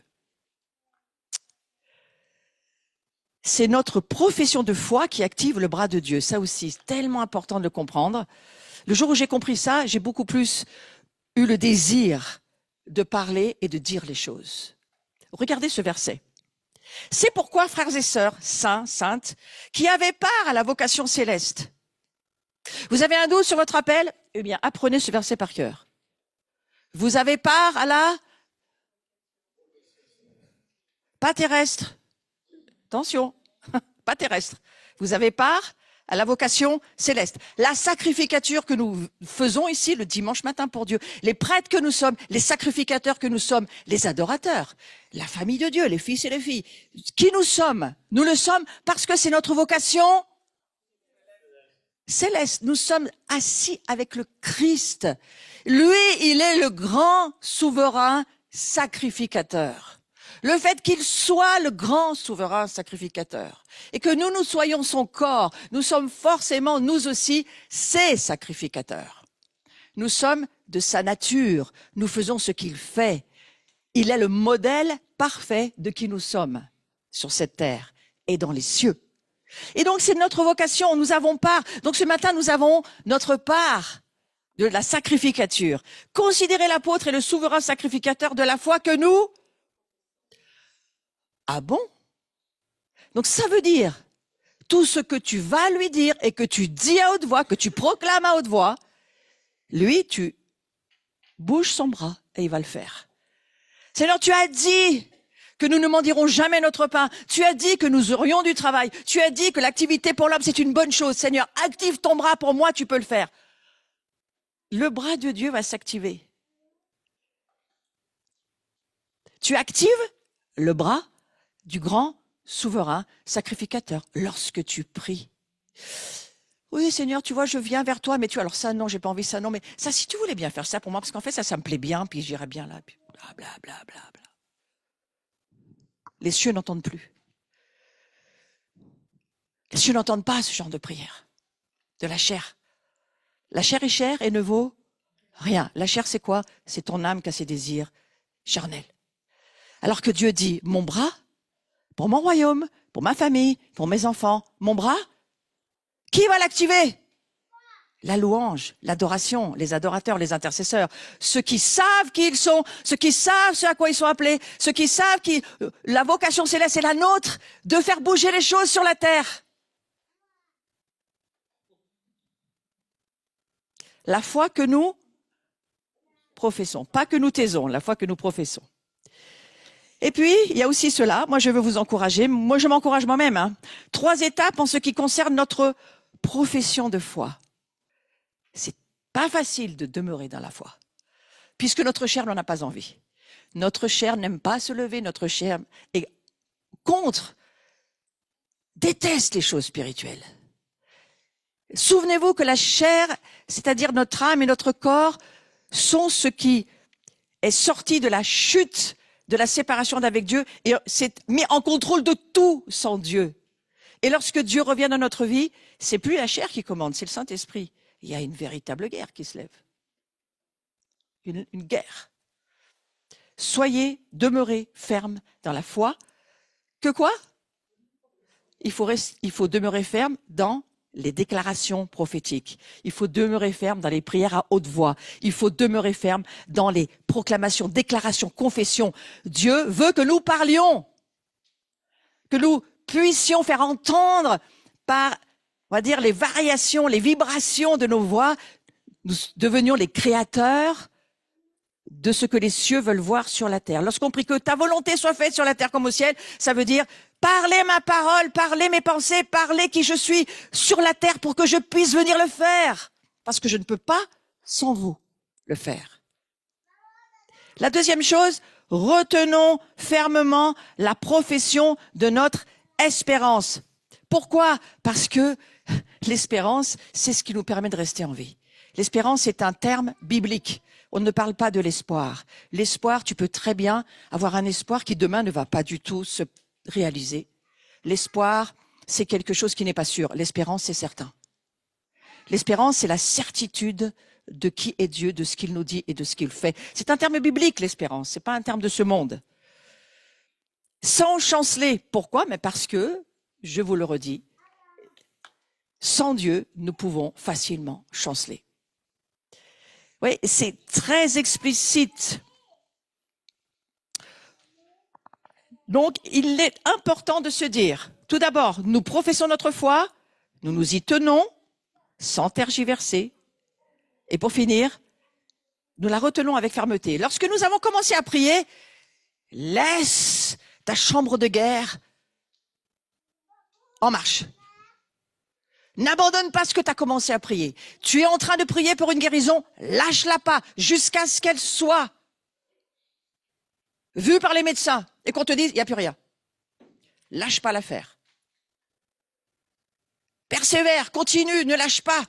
C'est notre profession de foi qui active le bras de Dieu. Ça aussi, c'est tellement important de le comprendre. Le jour où j'ai compris ça, j'ai beaucoup plus eu le désir de parler et de dire les choses. Regardez ce verset. C'est pourquoi, frères et sœurs, saints, saintes, qui avez part à la vocation céleste. Vous avez un doute sur votre appel? Eh bien, apprenez ce verset par cœur. Vous avez part à la... Pas terrestre. Attention, pas terrestre. Vous avez part à la vocation céleste. La sacrificature que nous faisons ici le dimanche matin pour Dieu, les prêtres que nous sommes, les sacrificateurs que nous sommes, les adorateurs, la famille de Dieu, les fils et les filles, qui nous sommes? Nous le sommes parce que c'est notre vocation céleste. Nous sommes assis avec le Christ. Lui, il est le grand souverain sacrificateur. Le fait qu'il soit le grand souverain sacrificateur et que nous soyons son corps, nous sommes forcément, nous aussi, ses sacrificateurs. Nous sommes de sa nature, nous faisons ce qu'il fait. Il est le modèle parfait de qui nous sommes sur cette terre et dans les cieux. Et donc, c'est notre vocation, nous avons part. Donc, ce matin, nous avons notre part de la sacrificature. Considérez l'apôtre et le souverain sacrificateur de la foi que nous... Ah bon? Donc ça veut dire, tout ce que tu vas lui dire et que tu dis à haute voix, que tu proclames à haute voix, lui, tu bouges son bras et il va le faire. Seigneur, tu as dit que nous ne mendirons jamais notre pain. Tu as dit que nous aurions du travail. Tu as dit que l'activité pour l'homme, c'est une bonne chose. Seigneur, active ton bras pour moi, tu peux le faire. Le bras de Dieu va s'activer. Tu actives le bras du grand souverain sacrificateur lorsque tu pries. Oui, Seigneur, tu vois, je viens vers toi, mais alors ça, non, j'ai pas envie ça, non, mais ça, si tu voulais bien faire ça pour moi, parce qu'en fait, ça me plaît bien, puis j'irais bien là, puis bla, bla, bla, bla, bla. Les cieux n'entendent plus. Les cieux n'entendent pas ce genre de prière. De la chair. La chair est chère et ne vaut rien. La chair, c'est quoi? C'est ton âme qui a ses désirs charnels. Alors que Dieu dit, mon bras, pour mon royaume, pour ma famille, pour mes enfants, mon bras, qui va l'activer? La louange, l'adoration, les adorateurs, les intercesseurs, ceux qui savent qui ils sont, ceux qui savent ce à quoi ils sont appelés, ceux qui savent que la vocation céleste est la nôtre, de faire bouger les choses sur la terre. La foi que nous professons, pas que nous taisons, la foi que nous professons. Et puis, il y a aussi cela, moi je veux vous encourager, moi je m'encourage moi-même. 3 étapes en ce qui concerne notre profession de foi. C'est pas facile de demeurer dans la foi, puisque notre chair n'en a pas envie. Notre chair n'aime pas se lever, notre chair est contre, déteste les choses spirituelles. Souvenez-vous que la chair, c'est-à-dire notre âme et notre corps, sont ce qui est sorti de la chute, de la séparation d'avec Dieu, et c'est mis en contrôle de tout sans Dieu. Et lorsque Dieu revient dans notre vie, c'est plus la chair qui commande, c'est le Saint-Esprit. Il y a une véritable guerre qui se lève. Une guerre. Demeurez ferme dans la foi. Que quoi? Il faut demeurer ferme dans les déclarations prophétiques. Il faut demeurer ferme dans les prières à haute voix. Il faut demeurer ferme dans les proclamations, déclarations, confessions. Dieu veut que nous parlions, que nous puissions faire entendre par, on va dire, les variations, les vibrations de nos voix, nous devenions les créateurs de ce que les cieux veulent voir sur la terre. Lorsqu'on prie que ta volonté soit faite sur la terre comme au ciel, ça veut dire parlez ma parole, parlez mes pensées, parlez qui je suis sur la terre pour que je puisse venir le faire. Parce que je ne peux pas, sans vous, le faire. La deuxième chose, retenons fermement la profession de notre espérance. Pourquoi? Parce que l'espérance, c'est ce qui nous permet de rester en vie. L'espérance est un terme biblique. On ne parle pas de l'espoir. L'espoir, tu peux très bien avoir un espoir qui demain ne va pas du tout se réaliser. L'espoir, c'est quelque chose qui n'est pas sûr. L'espérance, c'est certain. L'espérance, c'est la certitude de qui est Dieu, de ce qu'il nous dit et de ce qu'il fait. C'est un terme biblique, l'espérance. C'est pas un terme de ce monde. Sans chanceler. Pourquoi? Mais parce que, je vous le redis, sans Dieu, nous pouvons facilement chanceler. Oui, c'est très explicite. Donc, il est important de se dire, tout d'abord, nous professons notre foi, nous nous y tenons, sans tergiverser. Et pour finir, nous la retenons avec fermeté. Lorsque nous avons commencé à prier, laisse ta chambre de guerre en marche. N'abandonne pas ce que tu as commencé à prier. Tu es en train de prier pour une guérison, lâche-la pas jusqu'à ce qu'elle soit vue par les médecins et qu'on te dise, il n'y a plus rien. Lâche pas l'affaire. Persévère, continue, ne lâche pas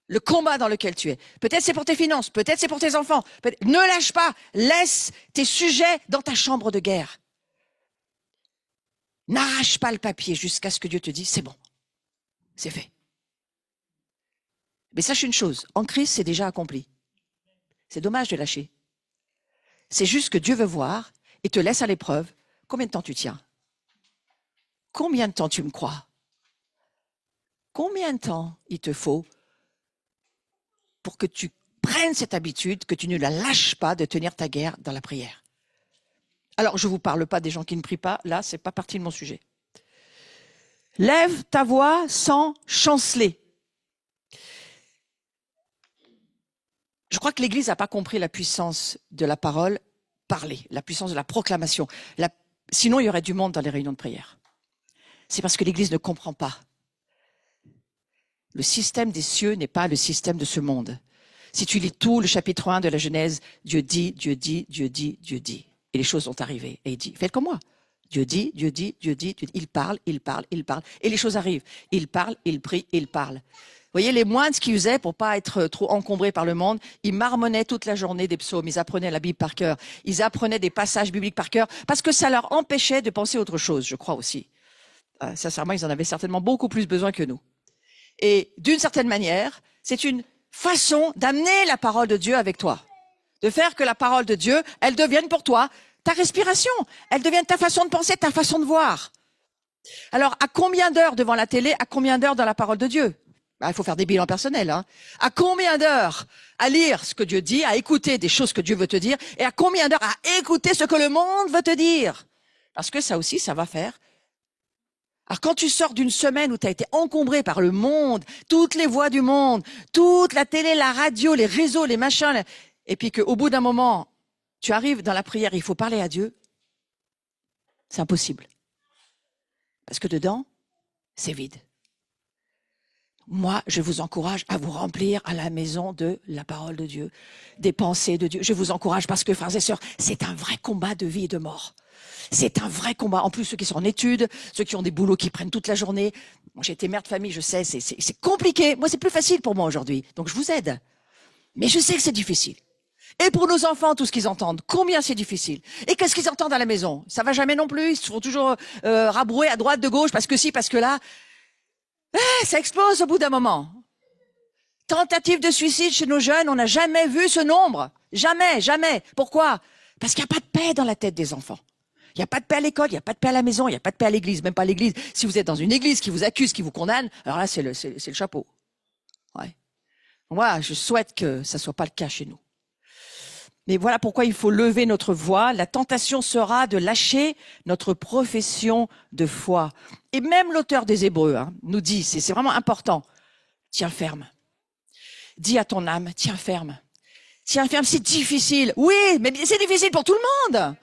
le combat dans lequel tu es. Peut-être c'est pour tes finances, peut-être c'est pour tes enfants. Ne lâche pas, laisse tes sujets dans ta chambre de guerre. N'arrache pas le papier jusqu'à ce que Dieu te dise, c'est bon. C'est fait. Mais sache une chose, en Christ, c'est déjà accompli. C'est dommage de lâcher. C'est juste que Dieu veut voir et te laisse à l'épreuve. Combien de temps tu tiens? Combien de temps tu me crois? Combien de temps il te faut pour que tu prennes cette habitude, que tu ne la lâches pas de tenir ta guerre dans la prière? Alors, je ne vous parle pas des gens qui ne prient pas. Là, ce n'est pas partie de mon sujet. Lève ta voix sans chanceler. Je crois que l'Église n'a pas compris la puissance de la parole parlée, la puissance de la proclamation. Sinon, il y aurait du monde dans les réunions de prière. C'est parce que l'Église ne comprend pas. Le système des cieux n'est pas le système de ce monde. Si tu lis tout le chapitre 1 de la Genèse, Dieu dit, Dieu dit, Dieu dit, Dieu dit. Et les choses sont arrivées. Et il dit, faites comme moi. Dieu dit, Dieu dit, Dieu dit, Dieu dit. Il parle, il parle, il parle. Et les choses arrivent. Il parle, il prie, il parle. Vous voyez, les moines, ce qu'ils faisaient pour pas être trop encombrés par le monde, ils marmonnaient toute la journée des psaumes. Ils apprenaient la Bible par cœur. Ils apprenaient des passages bibliques par cœur parce que ça leur empêchait de penser autre chose, je crois aussi. Sincèrement, ils en avaient certainement beaucoup plus besoin que nous. Et d'une certaine manière, c'est une façon d'amener la parole de Dieu avec toi. De faire que la parole de Dieu, elle devienne pour toi ta respiration. Elle devienne ta façon de penser, ta façon de voir. Alors, à combien d'heures devant la télé, à combien d'heures dans la parole de Dieu? Il faut faire des bilans personnels. À combien d'heures à lire ce que Dieu dit, à écouter des choses que Dieu veut te dire, et à combien d'heures à écouter ce que le monde veut te dire? Parce que ça aussi, ça va faire. Alors quand tu sors d'une semaine où tu as été encombré par le monde, toutes les voix du monde, toute la télé, la radio, les réseaux, les machins, et puis qu'au bout d'un moment, tu arrives dans la prière, il faut parler à Dieu, c'est impossible. Parce que dedans, c'est vide. Moi, je vous encourage à vous remplir à la maison de la parole de Dieu, des pensées de Dieu. Je vous encourage parce que, frères et sœurs, c'est un vrai combat de vie et de mort. C'est un vrai combat. En plus, ceux qui sont en études, ceux qui ont des boulots qui prennent toute la journée. Moi, j'ai été mère de famille, je sais, c'est compliqué. Moi, c'est plus facile pour moi aujourd'hui. Donc, je vous aide. Mais je sais que c'est difficile. Et pour nos enfants, tout ce qu'ils entendent, combien c'est difficile. Et qu'est-ce qu'ils entendent à la maison? Ça va jamais non plus. Ils se font toujours rabrouer à droite, de gauche, parce que si, parce que là. Ça explose au bout d'un moment. Tentative de suicide chez nos jeunes, on n'a jamais vu ce nombre. Jamais, jamais. Pourquoi? Parce qu'il n'y a pas de paix dans la tête des enfants. Il n'y a pas de paix à l'école, il n'y a pas de paix à la maison, il n'y a pas de paix à l'église, même pas à l'église. Si vous êtes dans une église qui vous accuse, qui vous condamne, alors là, c'est le chapeau. Ouais. Moi, je souhaite que ça soit pas le cas chez nous. Mais voilà pourquoi il faut lever notre voix. La tentation sera de lâcher notre profession de foi. Et même l'auteur des Hébreux nous dit, c'est vraiment important, tiens ferme. Dis à ton âme, tiens ferme. Tiens ferme, c'est difficile. Oui, mais c'est difficile pour tout le monde.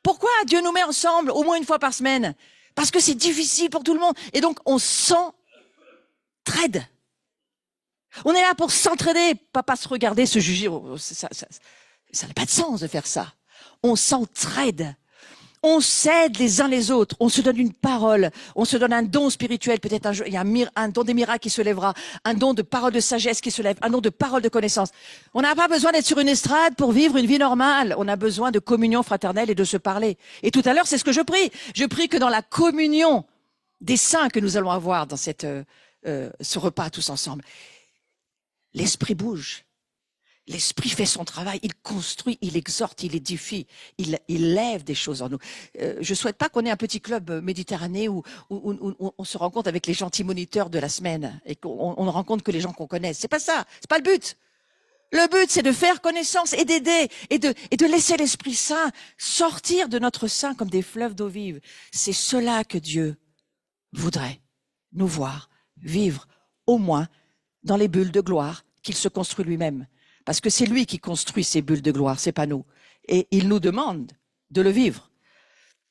Pourquoi Dieu nous met ensemble au moins une fois par semaine? Parce que c'est difficile pour tout le monde. Et donc, on s'entraide. On est là pour s'entraider, pas se regarder, se juger. Ça n'a pas de sens de faire ça. On s'entraide. On s'aide les uns les autres. On se donne une parole. On se donne un don spirituel. Peut-être un jour, il y a un don des miracles qui se lèvera. Un don de parole de sagesse qui se lève. Un don de parole de connaissance. On n'a pas besoin d'être sur une estrade pour vivre une vie normale. On a besoin de communion fraternelle et de se parler. Et tout à l'heure, c'est ce que je prie. Je prie que dans la communion des saints que nous allons avoir dans ce repas tous ensemble, l'esprit bouge. L'Esprit fait son travail, il construit, il exhorte, il édifie, il lève des choses en nous. Je souhaite pas qu'on ait un petit club méditerranéen où on se rencontre avec les gentils moniteurs de la semaine et qu'on ne rencontre que les gens qu'on connaît. C'est pas ça, c'est pas le but. Le but, c'est de faire connaissance et d'aider et de laisser l'Esprit Saint sortir de notre sein comme des fleuves d'eau vive. C'est cela que Dieu voudrait nous voir vivre, au moins dans les bulles de gloire qu'il se construit lui-même. Parce que c'est lui qui construit ces bulles de gloire, c'est pas nous. Et il nous demande de le vivre.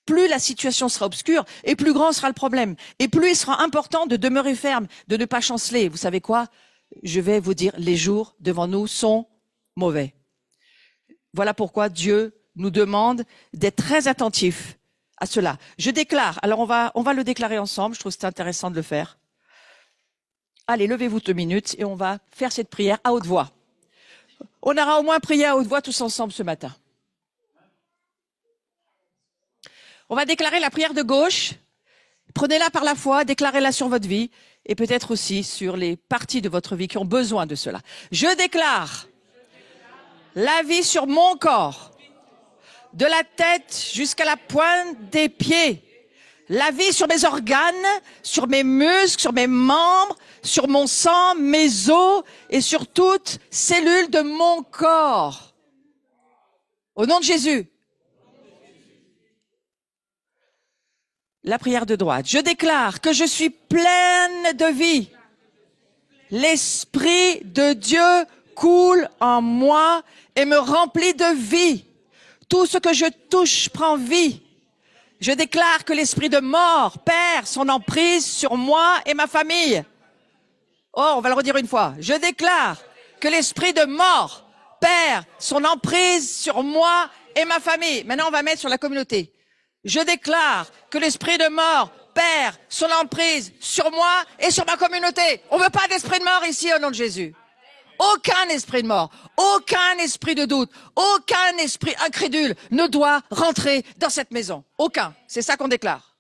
Plus la situation sera obscure, et plus grand sera le problème. Et plus il sera important de demeurer ferme, de ne pas chanceler. Vous savez quoi? Je vais vous dire, les jours devant nous sont mauvais. Voilà pourquoi Dieu nous demande d'être très attentifs à cela. Je déclare, alors on va le déclarer ensemble, je trouve que c'est intéressant de le faire. Allez, levez-vous 2 minutes et on va faire cette prière à haute voix. On aura au moins prié à haute voix tous ensemble ce matin. On va déclarer la prière de gauche. Prenez-la par la foi, déclarez-la sur votre vie et peut-être aussi sur les parties de votre vie qui ont besoin de cela. Je déclare la vie sur mon corps, de la tête jusqu'à la pointe des pieds. La vie sur mes organes, sur mes muscles, sur mes membres, sur mon sang, mes os et sur toute cellule de mon corps. Au nom de Jésus. La prière de droite. Je déclare que je suis pleine de vie. L'Esprit de Dieu coule en moi et me remplit de vie. Tout ce que je touche prend vie. Je déclare que l'esprit de mort perd son emprise sur moi et ma famille. Oh, on va le redire une fois. Je déclare que l'esprit de mort perd son emprise sur moi et ma famille. Maintenant, on va mettre sur la communauté. Je déclare que l'esprit de mort perd son emprise sur moi et sur ma communauté. On veut pas d'esprit de mort ici au nom de Jésus. Aucun esprit de mort, aucun esprit de doute, aucun esprit incrédule ne doit rentrer dans cette maison. Aucun. C'est ça qu'on déclare.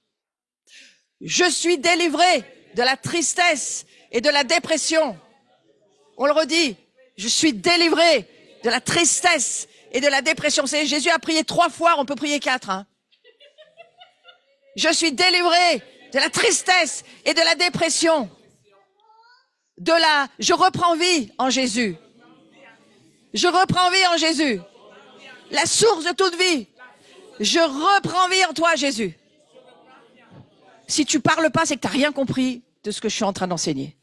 Je suis délivré de la tristesse et de la dépression. On le redit. Je suis délivré de la tristesse et de la dépression. C'est Jésus a prié 3 fois, on peut prier 4. Je suis délivré de la tristesse et de la dépression. Je reprends vie en Jésus. Je reprends vie en Jésus. La source de toute vie. Je reprends vie en toi, Jésus. Si tu parles pas, c'est que tu n'as rien compris de ce que je suis en train d'enseigner.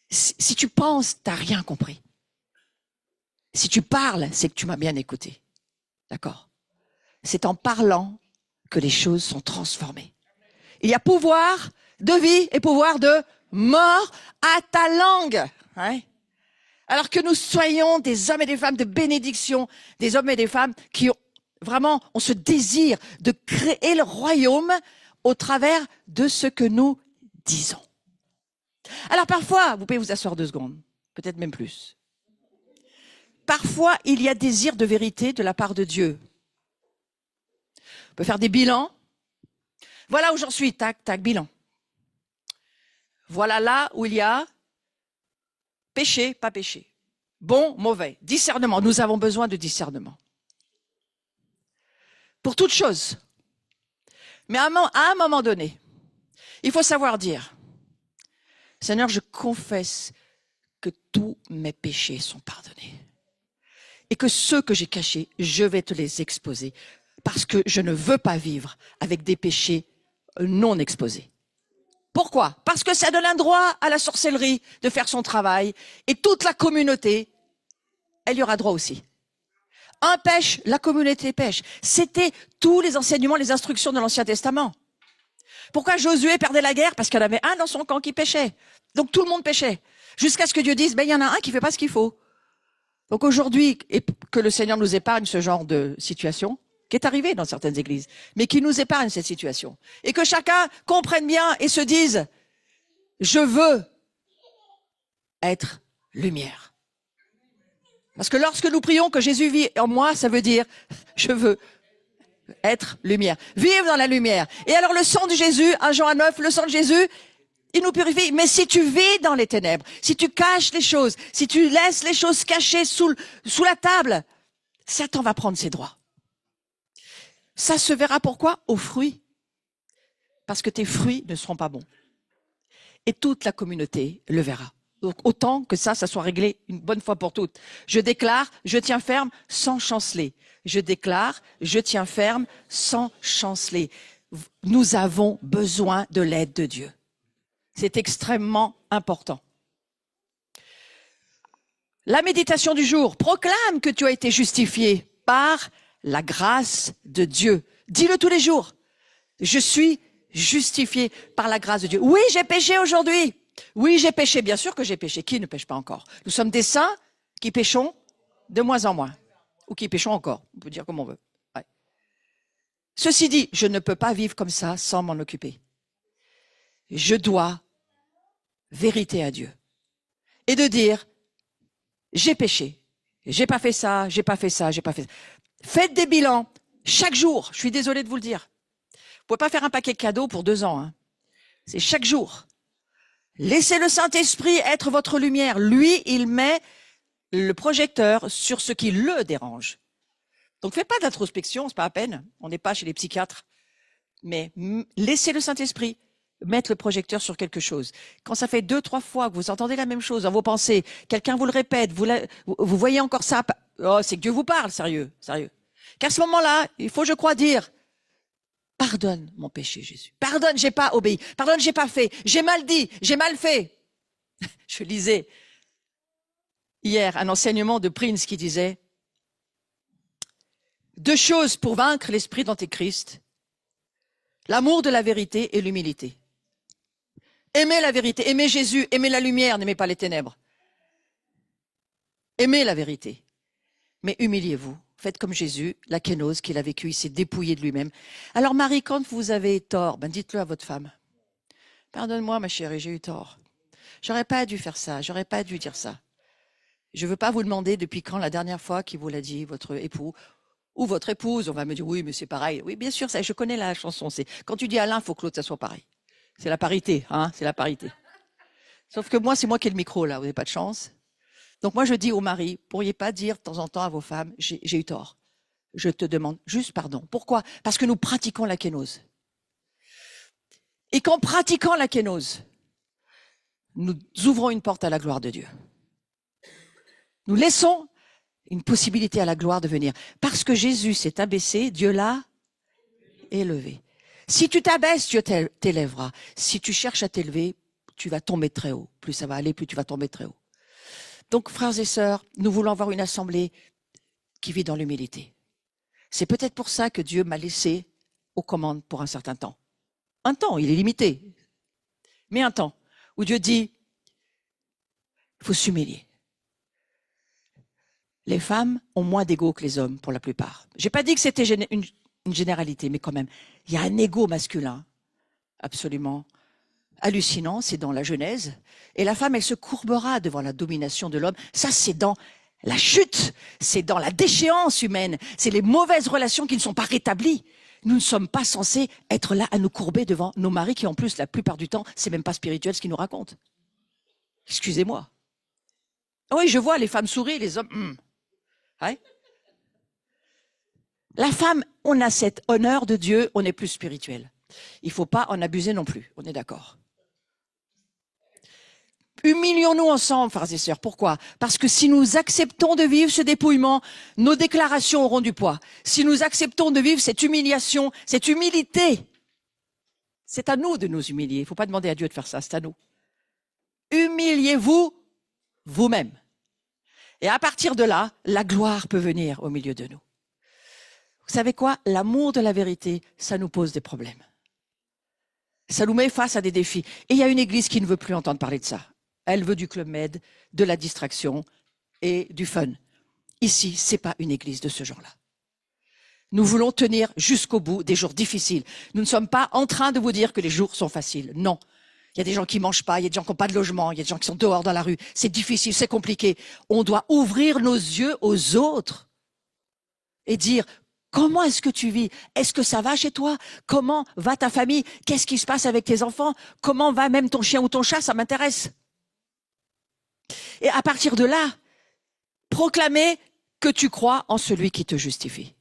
Si tu penses, tu n'as rien compris. Si tu parles, c'est que tu m'as bien écouté. D'accord? C'est en parlant que les choses sont transformées. Il y a pouvoir de vie et pouvoir de mort à ta langue. Alors que nous soyons des hommes et des femmes de bénédiction, des hommes et des femmes qui ont ce désir de créer le royaume au travers de ce que nous disons. Alors parfois, vous pouvez vous asseoir 2 secondes, peut-être même plus. parfois, il y a désir de vérité de la part de Dieu. On peut faire des bilans. Voilà où j'en suis, tac, tac, bilan. Voilà là où il y a péché, pas péché. Bon, mauvais. Discernement. Nous avons besoin de discernement. Pour toute chose. Mais à un moment donné, il faut savoir dire, Seigneur, je confesse que tous mes péchés sont pardonnés. Et que ceux que j'ai cachés, je vais te les exposer. Parce que je ne veux pas vivre avec des péchés non exposés. Pourquoi? Parce que ça donne un droit à la sorcellerie de faire son travail. Et toute la communauté, elle y aura droit aussi. Un pêche, la communauté pêche. C'était tous les enseignements, les instructions de l'Ancien Testament. Pourquoi Josué perdait la guerre? Parce qu'il y en avait un dans son camp qui pêchait. Donc tout le monde pêchait. Jusqu'à ce que Dieu dise, il y en a un qui fait pas ce qu'il faut. Donc aujourd'hui, et que le Seigneur nous épargne ce genre de situation, qui est arrivé dans certaines églises, mais qui nous épargne cette situation. Et que chacun comprenne bien et se dise, je veux être lumière. Parce que lorsque nous prions que Jésus vit en moi, ça veut dire, je veux être lumière. Vivre dans la lumière. Et alors le sang de Jésus, 1 Jean 9, le sang de Jésus, il nous purifie. Mais si tu vis dans les ténèbres, si tu caches les choses, si tu laisses les choses cachées sous la table, Satan va prendre ses droits. Ça se verra pourquoi? Aux fruits. Parce que tes fruits ne seront pas bons. Et toute la communauté le verra. Donc autant que ça soit réglé une bonne fois pour toutes. Je déclare, je tiens ferme sans chanceler. Je déclare, je tiens ferme sans chanceler. Nous avons besoin de l'aide de Dieu. C'est extrêmement important. La méditation du jour proclame que tu as été justifié par la grâce de Dieu. Dis-le tous les jours. Je suis justifié par la grâce de Dieu. Oui, j'ai péché aujourd'hui. Oui, j'ai péché. Bien sûr que j'ai péché. Qui ne pêche pas encore? Nous sommes des saints qui péchons de moins en moins. Ou qui péchons encore. On peut dire comme on veut. Ouais. Ceci dit, je ne peux pas vivre comme ça sans m'en occuper. Je dois vérité à Dieu. Et de dire, j'ai péché. J'ai pas fait ça, j'ai pas fait ça, j'ai pas fait ça. Faites des bilans chaque jour. Je suis désolée de vous le dire. Vous pouvez pas faire un paquet de cadeaux pour 2 ans. Hein. C'est chaque jour. Laissez le Saint-Esprit être votre lumière. Lui, il met le projecteur sur ce qui le dérange. Donc, faites pas d'introspection, c'est pas à peine. On n'est pas chez les psychiatres. Mais laissez le Saint-Esprit mettre le projecteur sur quelque chose. Quand ça fait 2-3 fois que vous entendez la même chose dans vos pensées, quelqu'un vous le répète, vous voyez encore ça, oh, c'est que Dieu vous parle, sérieux. Qu'à ce moment-là, il faut, je crois, dire, pardonne mon péché, Jésus. Pardonne, j'ai pas obéi. Pardonne, j'ai pas fait. J'ai mal dit, j'ai mal fait. Je lisais hier un enseignement de Prince qui disait 2 choses pour vaincre l'esprit d'Antéchrist, l'amour de la vérité et l'humilité. Aimez la vérité, aimez Jésus, aimez la lumière, n'aimez pas les ténèbres. Aimez la vérité, mais humiliez-vous. Faites comme Jésus, la kénose qu'il a vécu, il s'est dépouillé de lui-même. Alors Marie, quand vous avez tort, dites-le à votre femme. Pardonne-moi ma chérie, j'ai eu tort. J'aurais pas dû faire ça, j'aurais pas dû dire ça. Je veux pas vous demander depuis quand la dernière fois qu'il vous l'a dit, votre époux ou votre épouse. On va me dire, oui, mais c'est pareil. Oui, bien sûr, ça, je connais la chanson. C'est quand tu dis à l'un, faut que l'autre, ça soit pareil. C'est la parité, hein, c'est la parité. Sauf que moi, c'est moi qui ai le micro, là, vous n'avez pas de chance. Donc moi, je dis au mari, pourriez pas dire de temps en temps à vos femmes, j'ai eu tort. Je te demande juste pardon. Pourquoi? Parce que nous pratiquons la kénose. Et qu'en pratiquant la kénose, nous ouvrons une porte à la gloire de Dieu. Nous laissons une possibilité à la gloire de venir. Parce que Jésus s'est abaissé, Dieu l'a élevé. Si tu t'abaisses, Dieu t'élèvera. Si tu cherches à t'élever, tu vas tomber très haut. Plus ça va aller, plus tu vas tomber très haut. Donc, frères et sœurs, nous voulons avoir une assemblée qui vit dans l'humilité. C'est peut-être pour ça que Dieu m'a laissé aux commandes pour un certain temps. Un temps, il est limité. Mais un temps où Dieu dit, il faut s'humilier. Les femmes ont moins d'ego que les hommes pour la plupart. J'ai pas dit que c'était une généralité, mais quand même, il y a un ego masculin absolument hallucinant, c'est dans la Genèse. Et la femme, elle se courbera devant la domination de l'homme. Ça, c'est dans La chute, c'est dans la déchéance humaine. C'est les mauvaises relations qui ne sont pas rétablies. Nous ne sommes pas censés être là à nous courber devant nos maris qui, en plus, la plupart du temps, c'est même pas spirituel ce qu'ils nous racontent. Excusez-moi. Oui, je vois les femmes sourire, les hommes... Ouais. La femme, on a cet honneur de Dieu, on est plus spirituel. Il ne faut pas en abuser non plus, on est d'accord. Humilions-nous ensemble, frères et sœurs. Pourquoi? Parce que si nous acceptons de vivre ce dépouillement, nos déclarations auront du poids. Si nous acceptons de vivre cette humiliation, cette humilité, c'est à nous de nous humilier. Il ne faut pas demander à Dieu de faire ça, c'est à nous. Humiliez-vous vous-même. Et à partir de là, la gloire peut venir au milieu de nous. Vous savez quoi? L'amour de la vérité, ça nous pose des problèmes. Ça nous met face à des défis. Et il y a une église qui ne veut plus entendre parler de ça. Elle veut du Club Med, de la distraction et du fun. Ici, c'est pas une église de ce genre-là. Nous voulons tenir jusqu'au bout des jours difficiles. Nous ne sommes pas en train de vous dire que les jours sont faciles. Non. Il y a des gens qui mangent pas, il y a des gens qui n'ont pas de logement, il y a des gens qui sont dehors dans la rue. C'est difficile, c'est compliqué. On doit ouvrir nos yeux aux autres et dire: comment est-ce que tu vis? Est-ce que ça va chez toi? Comment va ta famille? Qu'est-ce qui se passe avec tes enfants? Comment va même ton chien ou ton chat? Ça m'intéresse. Et à partir de là, proclamer que tu crois en celui qui te justifie.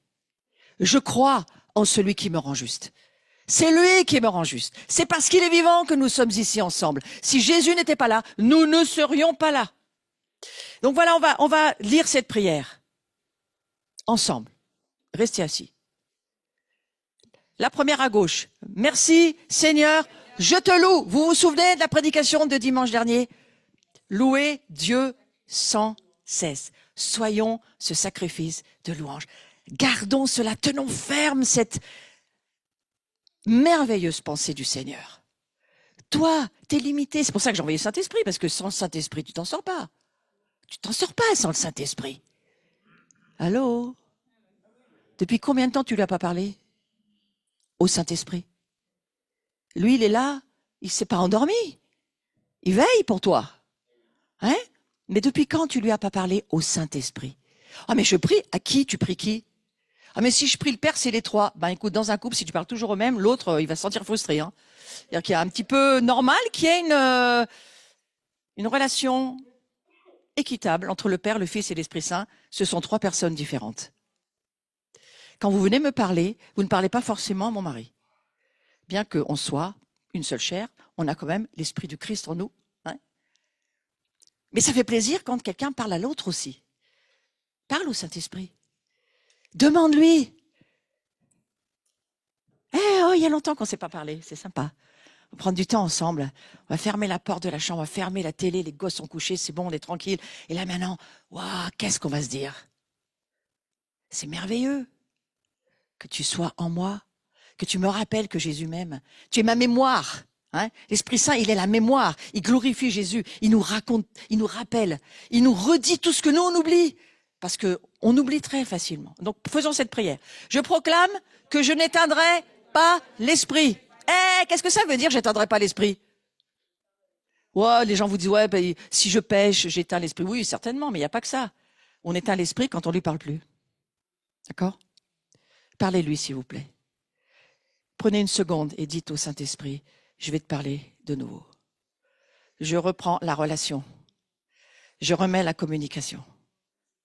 Je crois en celui qui me rend juste. C'est lui qui me rend juste. C'est parce qu'il est vivant que nous sommes ici ensemble. Si Jésus n'était pas là, nous ne serions pas là. Donc voilà, on va lire cette prière ensemble. Restez assis. La première à gauche. Merci Seigneur, je te loue. Vous vous souvenez de la prédication de dimanche dernier? Louez Dieu sans cesse. Soyons ce sacrifice de louange. Gardons cela, tenons ferme cette merveilleuse pensée du Seigneur. Toi, t'es limité. C'est pour ça que j'ai envoyé le Saint-Esprit, parce que sans le Saint-Esprit, tu t'en sors pas. Tu t'en sors pas sans le Saint-Esprit. Allô? Depuis combien de temps tu lui as pas parlé? Au Saint-Esprit. Lui, il est là, il s'est pas endormi. Il veille pour toi. Hein? Mais depuis quand tu lui as pas parlé au Saint-Esprit? Ah, mais je prie. À qui? Tu pries qui? Ah, mais si je prie le Père, c'est les trois. Ben, écoute, dans un couple, si tu parles toujours au même, l'autre, il va se sentir frustré, hein. C'est-à-dire qu'il y a un petit peu normal qu'il y ait une relation équitable entre le Père, le Fils et l'Esprit Saint. Ce sont trois personnes différentes. Quand vous venez me parler, vous ne parlez pas forcément à mon mari. Bien qu'on soit une seule chair, on a quand même l'Esprit du Christ en nous. Hein. Mais ça fait plaisir quand quelqu'un parle à l'autre aussi. Parle au Saint-Esprit. Demande-lui. Il y a longtemps qu'on ne s'est pas parlé, c'est sympa. On va prendre du temps ensemble. On va fermer la porte de la chambre, on va fermer la télé, les gosses sont couchés, c'est bon, on est tranquille. Et là maintenant, waouh, qu'est-ce qu'on va se dire? C'est merveilleux que tu sois en moi, que tu me rappelles que Jésus m'aime. Tu es ma mémoire. Hein? L'Esprit Saint, il est la mémoire. Il glorifie Jésus. Il nous raconte, il nous rappelle, il nous redit tout ce que nous on oublie. Parce que on oublie très facilement. Donc faisons cette prière. Je proclame que je n'éteindrai pas l'Esprit. Qu'est-ce que ça veut dire, j'éteindrai pas l'Esprit? Ouais, les gens vous disent, ouais, ben, si je pêche, j'éteins l'Esprit. Oui, certainement, mais il n'y a pas que ça. On éteint l'Esprit quand on lui parle plus. D'accord? Parlez-lui, s'il vous plaît. Prenez une seconde et dites au Saint-Esprit, je vais te parler de nouveau. Je reprends la relation. Je remets la communication.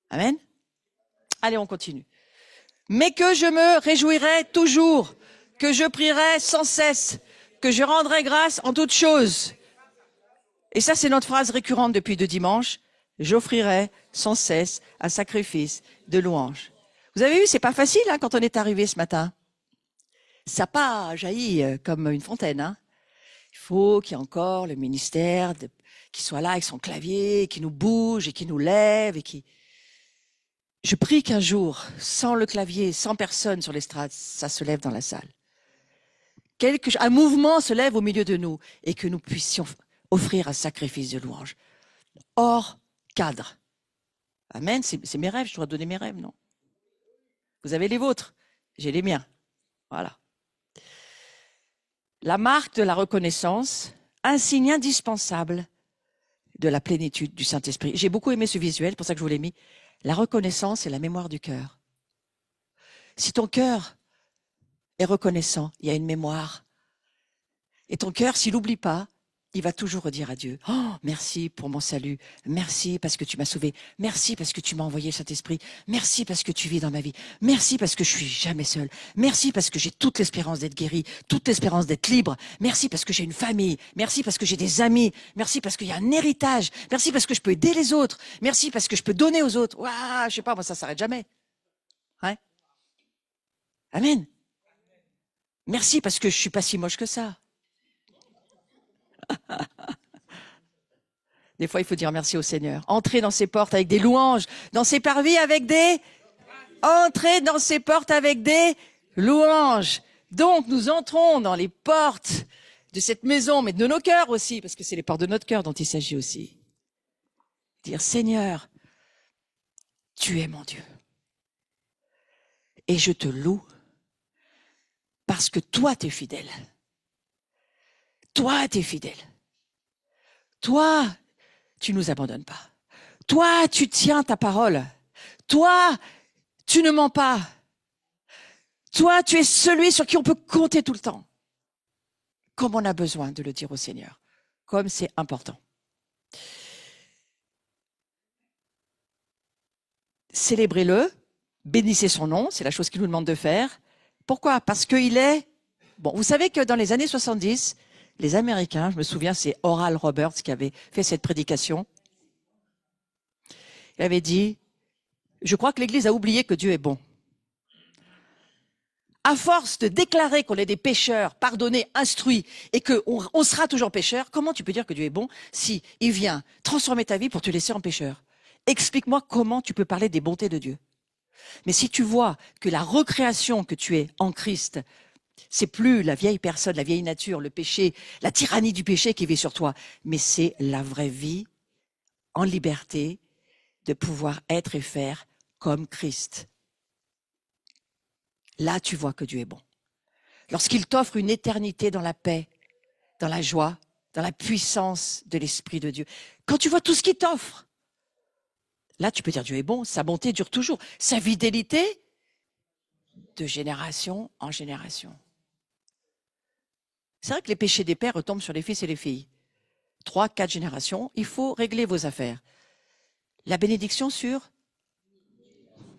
Amen? Allez, on continue. Mais que je me réjouirai toujours, que je prierai sans cesse, que je rendrai grâce en toutes choses. Et ça, c'est notre phrase récurrente depuis 2 dimanches. J'offrirai sans cesse un sacrifice de louange. Vous avez vu, c'est pas facile hein, quand on est arrivé ce matin. Ça n'a pas jailli comme une fontaine. Hein. Il faut qu'il y ait encore le ministère qui soit là avec son clavier, qui nous bouge et qui nous lève. Je prie qu'un jour, sans le clavier, sans personne sur l'estrade, ça se lève dans la salle. Un mouvement se lève au milieu de nous et que nous puissions offrir un sacrifice de louange. Hors cadre. Amen, c'est mes rêves, je dois donner mes rêves, non? Vous avez les vôtres, j'ai les miens. Voilà. La marque de la reconnaissance, un signe indispensable de la plénitude du Saint-Esprit. J'ai beaucoup aimé ce visuel, pour ça que je vous l'ai mis. La reconnaissance est la mémoire du cœur. Si ton cœur est reconnaissant, il y a une mémoire. Et ton cœur, s'il n'oublie pas, il va toujours redire à Dieu, « Oh, merci pour mon salut. Merci parce que tu m'as sauvé. Merci parce que tu m'as envoyé cet esprit. Merci parce que tu vis dans ma vie. Merci parce que je suis jamais seul. Merci parce que j'ai toute l'espérance d'être guéri, toute l'espérance d'être libre. Merci parce que j'ai une famille. Merci parce que j'ai des amis. Merci parce qu'il y a un héritage. Merci parce que je peux aider les autres. Merci parce que je peux donner aux autres. Waouh, je sais pas, moi ça s'arrête jamais. Hein? Amen. Merci parce que je suis pas si moche que ça. Des fois, il faut dire merci au Seigneur. Entrez dans ses portes avec des louanges, dans ses parvis avec des... Entrez dans ses portes avec des louanges. Donc, nous entrons dans les portes de cette maison, mais de nos cœurs aussi, parce que c'est les portes de notre cœur dont il s'agit aussi. Dire, Seigneur, tu es mon Dieu. Et je te loue parce que toi, tu es fidèle. Toi, tu es fidèle. Toi, tu nous abandonnes pas. Toi, tu tiens ta parole. Toi, tu ne mens pas. Toi, tu es celui sur qui on peut compter tout le temps. Comme on a besoin de le dire au Seigneur. Comme c'est important. Célébrez-le, bénissez son nom, c'est la chose qu'il nous demande de faire. Pourquoi? Parce qu'il est... Bon, vous savez que dans les années 70, les Américains, je me souviens, c'est Oral Roberts qui avait fait cette prédication. Il avait dit, je crois que l'Église a oublié que Dieu est bon. À force de déclarer qu'on est des pécheurs, pardonnés, instruits, et qu'on sera toujours pécheurs, comment tu peux dire que Dieu est bon si il vient transformer ta vie pour te laisser en pécheur? Explique-moi comment tu peux parler des bontés de Dieu. Mais si tu vois que la recréation que tu es en Christ, c'est plus la vieille personne, la vieille nature, le péché, la tyrannie du péché qui vit sur toi, mais c'est la vraie vie en liberté de pouvoir être et faire comme Christ. Là, tu vois que Dieu est bon. Lorsqu'il t'offre une éternité dans la paix, dans la joie, dans la puissance de l'Esprit de Dieu. Quand tu vois tout ce qu'il t'offre, là, tu peux dire Dieu est bon, sa bonté dure toujours, sa fidélité de génération en génération. C'est vrai que les péchés des pères retombent sur les fils et les filles. 3, 4 générations, il faut régler vos affaires. La bénédiction sur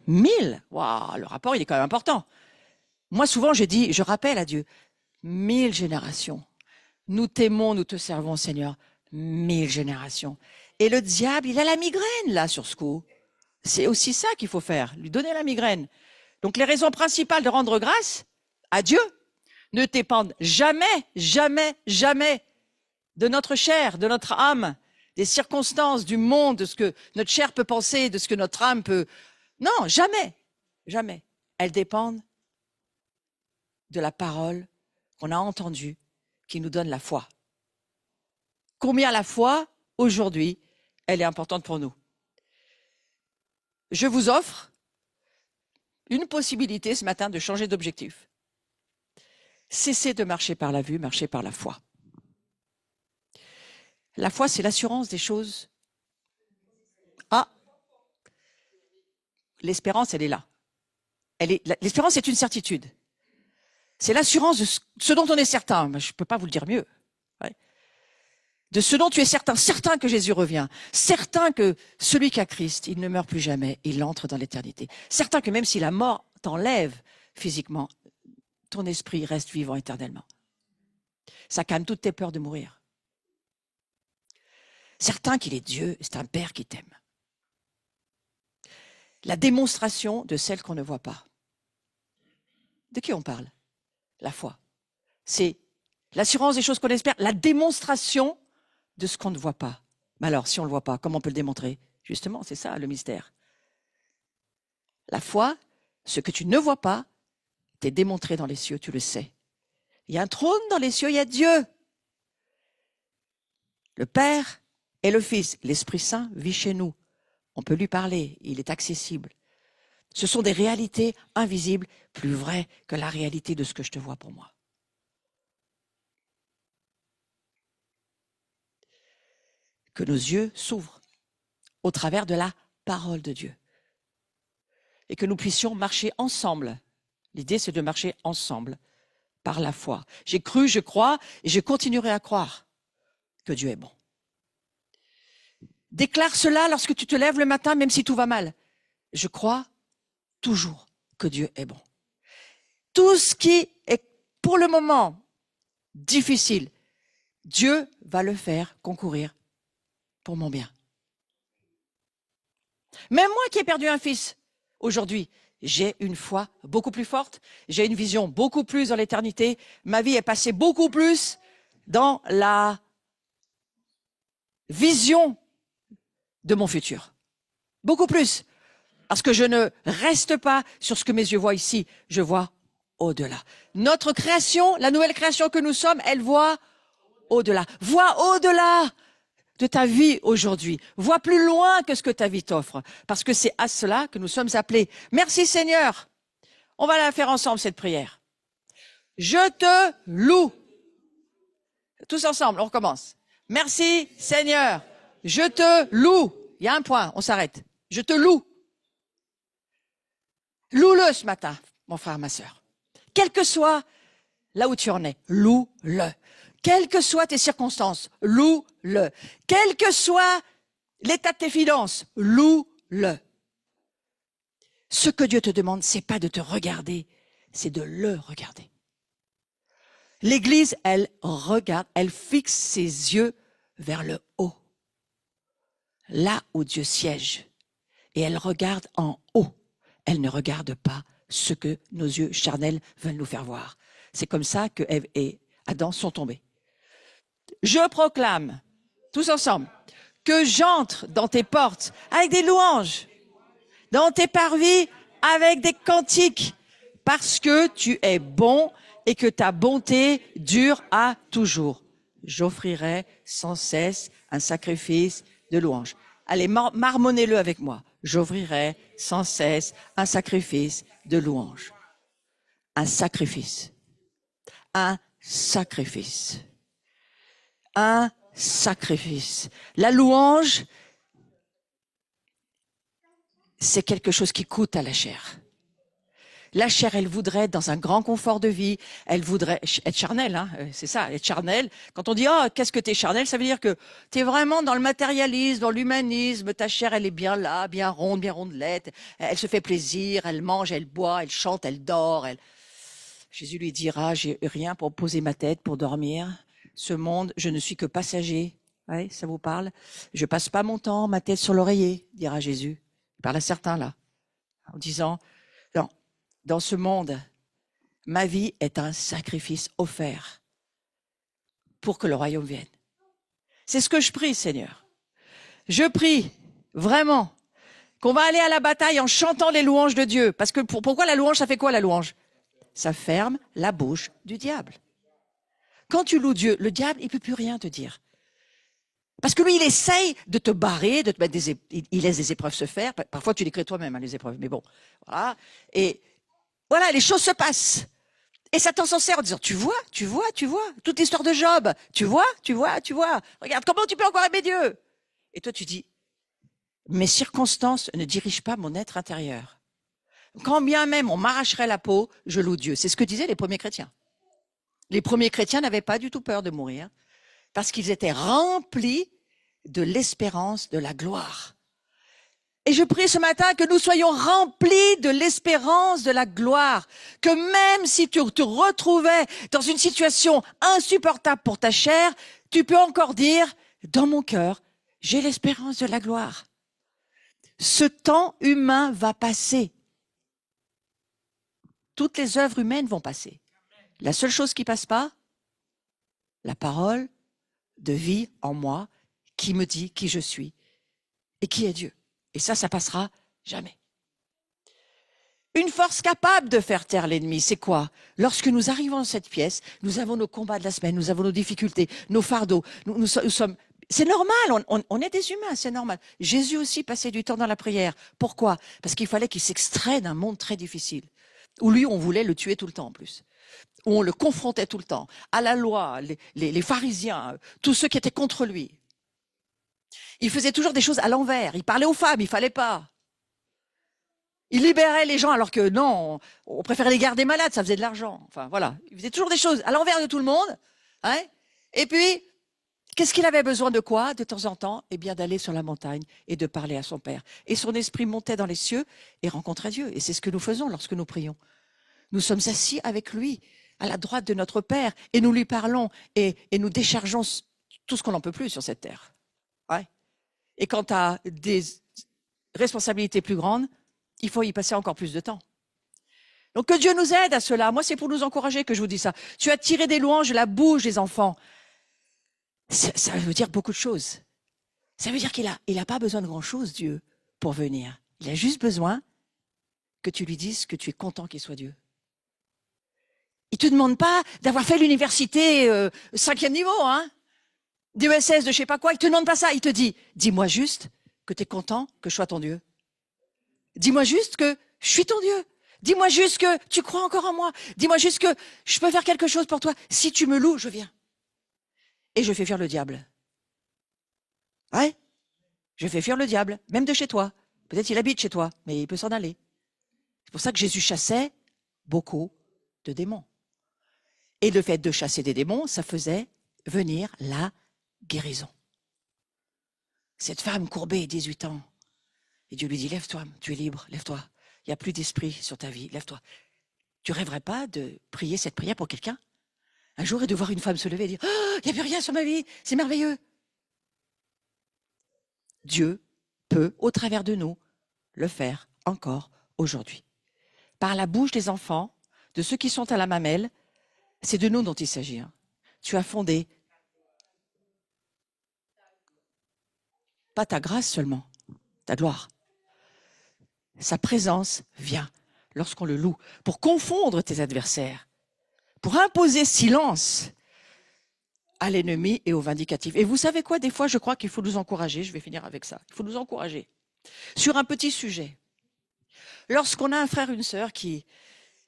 1000. Waouh, le rapport, il est quand même important. Moi, souvent, je rappelle à Dieu, 1000 générations. Nous t'aimons, nous te servons, Seigneur. 1000 générations. Et le diable, il a la migraine, là, sur ce coup. C'est aussi ça qu'il faut faire, lui donner la migraine. Donc, les raisons principales de rendre grâce à Dieu ne dépendent jamais, jamais, jamais de notre chair, de notre âme, des circonstances, du monde, de ce que notre chair peut penser, de ce que notre âme peut... Non, jamais, jamais. Elles dépendent de la parole qu'on a entendue, qui nous donne la foi. Combien la foi, aujourd'hui, elle est importante pour nous. Je vous offre une possibilité ce matin de changer d'objectif. Cessez de marcher par la vue, marchez par la foi. La foi, c'est l'assurance des choses. Ah, l'espérance, elle est là. L'espérance est une certitude. C'est l'assurance de ce dont on est certain. Je ne peux pas vous le dire mieux. Ouais. De ce dont tu es certain, certain que Jésus revient, certain que celui qui a Christ, il ne meurt plus jamais, il entre dans l'éternité. Certain que même si la mort t'enlève physiquement, ton esprit reste vivant éternellement. Ça calme toutes tes peurs de mourir. Certain qu'il est Dieu, c'est un Père qui t'aime. La démonstration de celle qu'on ne voit pas. De qui on parle? La foi. C'est l'assurance des choses qu'on espère, la démonstration de ce qu'on ne voit pas. Mais alors, si on ne le voit pas, comment on peut le démontrer? Justement, c'est ça le mystère. La foi, ce que tu ne vois pas, t'est démontré dans les cieux, tu le sais. Il y a un trône dans les cieux, il y a Dieu. Le Père et le Fils, l'Esprit Saint vit chez nous. On peut lui parler, il est accessible. Ce sont des réalités invisibles, plus vraies que la réalité de ce que je te vois pour moi. Que nos yeux s'ouvrent au travers de la parole de Dieu. et que nous puissions marcher ensemble. L'idée, c'est de marcher ensemble par la foi. J'ai cru, je crois, et je continuerai à croire que Dieu est bon. Déclare cela lorsque tu te lèves le matin, même si tout va mal. Je crois toujours que Dieu est bon. Tout ce qui est pour le moment difficile, Dieu va le faire concourir pour mon bien. Même moi qui ai perdu un fils, aujourd'hui, j'ai une foi beaucoup plus forte, j'ai une vision beaucoup plus dans l'éternité, ma vie est passée beaucoup plus dans la vision de mon futur. Beaucoup plus. Parce que je ne reste pas sur ce que mes yeux voient ici, je vois au-delà. Notre création, la nouvelle création que nous sommes, elle voit au-delà. Vois au-delà de ta vie aujourd'hui. Vois plus loin que ce que ta vie t'offre. Parce que c'est à cela que nous sommes appelés. Merci Seigneur. On va la faire ensemble, cette prière. Je te loue. Tous ensemble, on recommence. Merci Seigneur. Je te loue. Il y a un point, on s'arrête. Je te loue. Loue-le ce matin, mon frère, ma sœur. Quel que soit là où tu en es, loue-le. Quelles que soient tes circonstances, loue-le. Quel que soit l'état de tes finances, loue-le. Ce que Dieu te demande, c'est pas de te regarder, c'est de le regarder. L'Église, elle regarde, elle fixe ses yeux vers le haut, là où Dieu siège, et elle regarde en haut. Elle ne regarde pas ce que nos yeux charnels veulent nous faire voir. C'est comme ça que Ève et Adam sont tombés. Je proclame, tous ensemble, que j'entre dans tes portes avec des louanges, dans tes parvis avec des cantiques, parce que tu es bon et que ta bonté dure à toujours. J'offrirai sans cesse un sacrifice de louange. Allez, marmonnez-le avec moi. J'offrirai sans cesse un sacrifice de louange. Un sacrifice. Un sacrifice. Un sacrifice. La louange, c'est quelque chose qui coûte à la chair. La chair, elle voudrait être dans un grand confort de vie, elle voudrait être charnelle, hein, c'est ça, être charnelle. Quand on dit « Oh, qu'est-ce que t'es charnel ?» ça veut dire que t'es vraiment dans le matérialisme, dans l'humanisme, ta chair, elle est bien là, bien ronde, bien rondelette, elle se fait plaisir, elle mange, elle boit, elle chante, elle dort. Jésus lui dira « J'ai rien pour poser ma tête, pour dormir. Ce monde, je ne suis que passager. » Ouais, ça vous parle? Je passe pas mon temps, ma tête sur l'oreiller, dira Jésus. Il parle à certains là, en disant « Non. Dans ce monde, ma vie est un sacrifice offert pour que le royaume vienne. » C'est ce que je prie, Seigneur. Je prie vraiment qu'on va aller à la bataille en chantant les louanges de Dieu. Parce que pourquoi la louange, ça fait quoi la louange? Ça ferme la bouche du diable. Quand tu loues Dieu, le diable, il peut plus rien te dire. Parce que lui, il essaye de te barrer, de te mettre il laisse des épreuves se faire. Parfois, tu les crées toi-même, hein, les épreuves. Mais bon, voilà. Et voilà, les choses se passent. Et Satan s'en sert en disant, tu vois, toute l'histoire de Job, tu vois, regarde, comment tu peux encore aimer Dieu? Et toi, tu dis, mes circonstances ne dirigent pas mon être intérieur. Quand bien même on m'arracherait la peau, je loue Dieu. C'est ce que disaient les premiers chrétiens. Les premiers chrétiens n'avaient pas du tout peur de mourir, parce qu'ils étaient remplis de l'espérance de la gloire. Et je prie ce matin que nous soyons remplis de l'espérance de la gloire, que même si tu te retrouvais dans une situation insupportable pour ta chair, tu peux encore dire, dans mon cœur, j'ai l'espérance de la gloire. Ce temps humain va passer. Toutes les œuvres humaines vont passer. La seule chose qui passe pas, la parole de vie en moi qui me dit qui je suis et qui est Dieu. Et ça passera jamais. Une force capable de faire taire l'ennemi, c'est quoi? Lorsque nous arrivons dans cette pièce, nous avons nos combats de la semaine, nous avons nos difficultés, nos fardeaux. Nous sommes. C'est normal, on est des humains, c'est normal. Jésus aussi passait du temps dans la prière. Pourquoi? Parce qu'il fallait qu'il s'extrait d'un monde très difficile, où lui, on voulait le tuer tout le temps en plus. Où on le confrontait tout le temps, à la loi, les pharisiens, tous ceux qui étaient contre lui. Il faisait toujours des choses à l'envers. Il parlait aux femmes, il fallait pas. Il libérait les gens alors que non, on préférait les garder malades, ça faisait de l'argent. Enfin voilà, il faisait toujours des choses à l'envers de tout le monde. Hein. Et puis, qu'est-ce qu'il avait besoin de quoi de temps en temps? Eh bien d'aller sur la montagne et de parler à son Père. Et son esprit montait dans les cieux et rencontrait Dieu. Et c'est ce que nous faisons lorsque nous prions. Nous sommes assis avec lui, à la droite de notre Père, et nous lui parlons et nous déchargeons tout ce qu'on n'en peut plus sur cette terre. Ouais. Et quand tu as des responsabilités plus grandes, il faut y passer encore plus de temps. Donc que Dieu nous aide à cela. Moi, c'est pour nous encourager que je vous dis ça. Tu as tiré des louanges de la bouche des enfants. Ça veut dire beaucoup de choses. Ça veut dire qu'il a pas besoin de grand-chose, Dieu, pour venir. Il a juste besoin que tu lui dises que tu es content qu'il soit Dieu. Il te demande pas d'avoir fait l'université 5e niveau, hein, d'USS, de je sais pas quoi. Il te demande pas ça. Il te dit, dis-moi juste que tu es content que je sois ton Dieu. Dis-moi juste que je suis ton Dieu. Dis-moi juste que tu crois encore en moi. Dis-moi juste que je peux faire quelque chose pour toi. Si tu me loues, je viens. Et je fais fuir le diable. Ouais, je fais fuir le diable, même de chez toi. Peut-être qu'il habite chez toi, mais il peut s'en aller. C'est pour ça que Jésus chassait beaucoup de démons. Et le fait de chasser des démons, ça faisait venir la guérison. Cette femme courbée, 18 ans, et Dieu lui dit, lève-toi, tu es libre, lève-toi. Il n'y a plus d'esprit sur ta vie, lève-toi. Tu rêverais pas de prier cette prière pour quelqu'un? Un jour, et de voir une femme se lever et dire, oh, il n'y a plus rien sur ma vie, c'est merveilleux. Dieu peut, au travers de nous, le faire encore aujourd'hui. Par la bouche des enfants, de ceux qui sont à la mamelle, c'est de nous dont il s'agit. Hein. Tu as fondé, pas ta grâce seulement, ta gloire. Sa présence vient lorsqu'on le loue, pour confondre tes adversaires, pour imposer silence à l'ennemi et aux vindicatifs. Et vous savez quoi, des fois, je crois qu'il faut nous encourager, je vais finir avec ça, il faut nous encourager sur un petit sujet. Lorsqu'on a un frère, une sœur qui,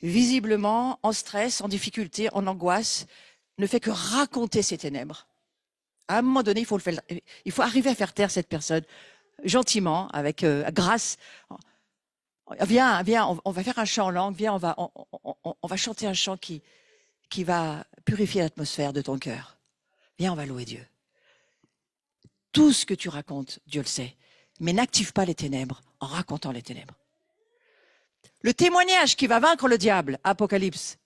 visiblement, en stress, en difficulté, en angoisse, ne fait que raconter ses ténèbres, à un moment donné, il faut arriver à faire taire cette personne gentiment, avec grâce. Viens, on va faire un chant en langue, viens, on va chanter un chant qui va purifier l'atmosphère de ton cœur. Viens, on va louer Dieu. Tout ce que tu racontes, Dieu le sait, mais n'active pas les ténèbres en racontant les ténèbres. Le témoignage qui va vaincre le diable, Apocalypse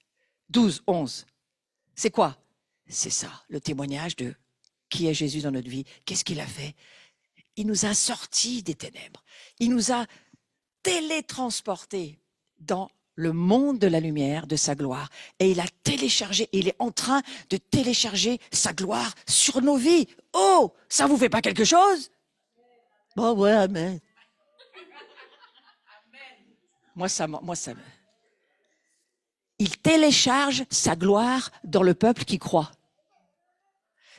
12, 11, c'est quoi? C'est ça, le témoignage de qui est Jésus dans notre vie, qu'est-ce qu'il a fait? Il nous a sortis des ténèbres, il nous a télétransportés dans le monde de la lumière, de sa gloire. Et il a téléchargé, il est en train de télécharger sa gloire sur nos vies. Oh, ça vous fait pas quelque chose? Bon, ouais, amen. Moi, ça. Il télécharge sa gloire dans le peuple qui croit.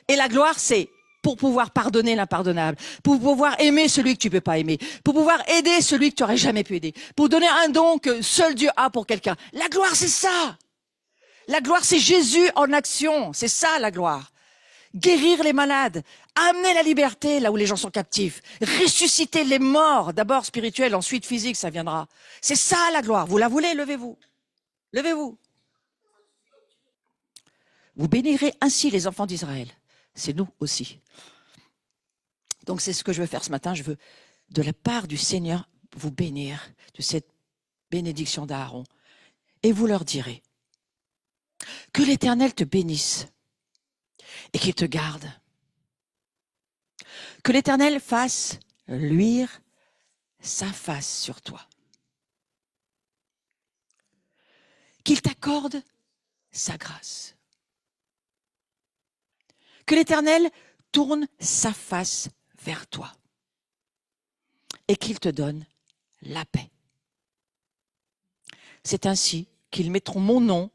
Et la gloire, c'est pour pouvoir pardonner l'impardonnable, pour pouvoir aimer celui que tu peux pas aimer, pour pouvoir aider celui que tu aurais jamais pu aider, pour donner un don que seul Dieu a pour quelqu'un. La gloire, c'est ça. La gloire, c'est Jésus en action. C'est ça, la gloire. Guérir les malades, amener la liberté là où les gens sont captifs, ressusciter les morts, d'abord spirituels, ensuite physiques, ça viendra. C'est ça, la gloire. Vous la voulez? Levez-vous. Levez-vous. Vous bénirez ainsi les enfants d'Israël. C'est nous aussi. Donc c'est ce que je veux faire ce matin. Je veux, de la part du Seigneur, vous bénir de cette bénédiction d'Aaron. Et vous leur direz que l'Éternel te bénisse et qu'il te garde. Que l'Éternel fasse luire sa face sur toi. Qu'il t'accorde sa grâce. Que l'Éternel tourne sa face vers toi et qu'il te donne la paix. C'est ainsi qu'ils mettront mon nom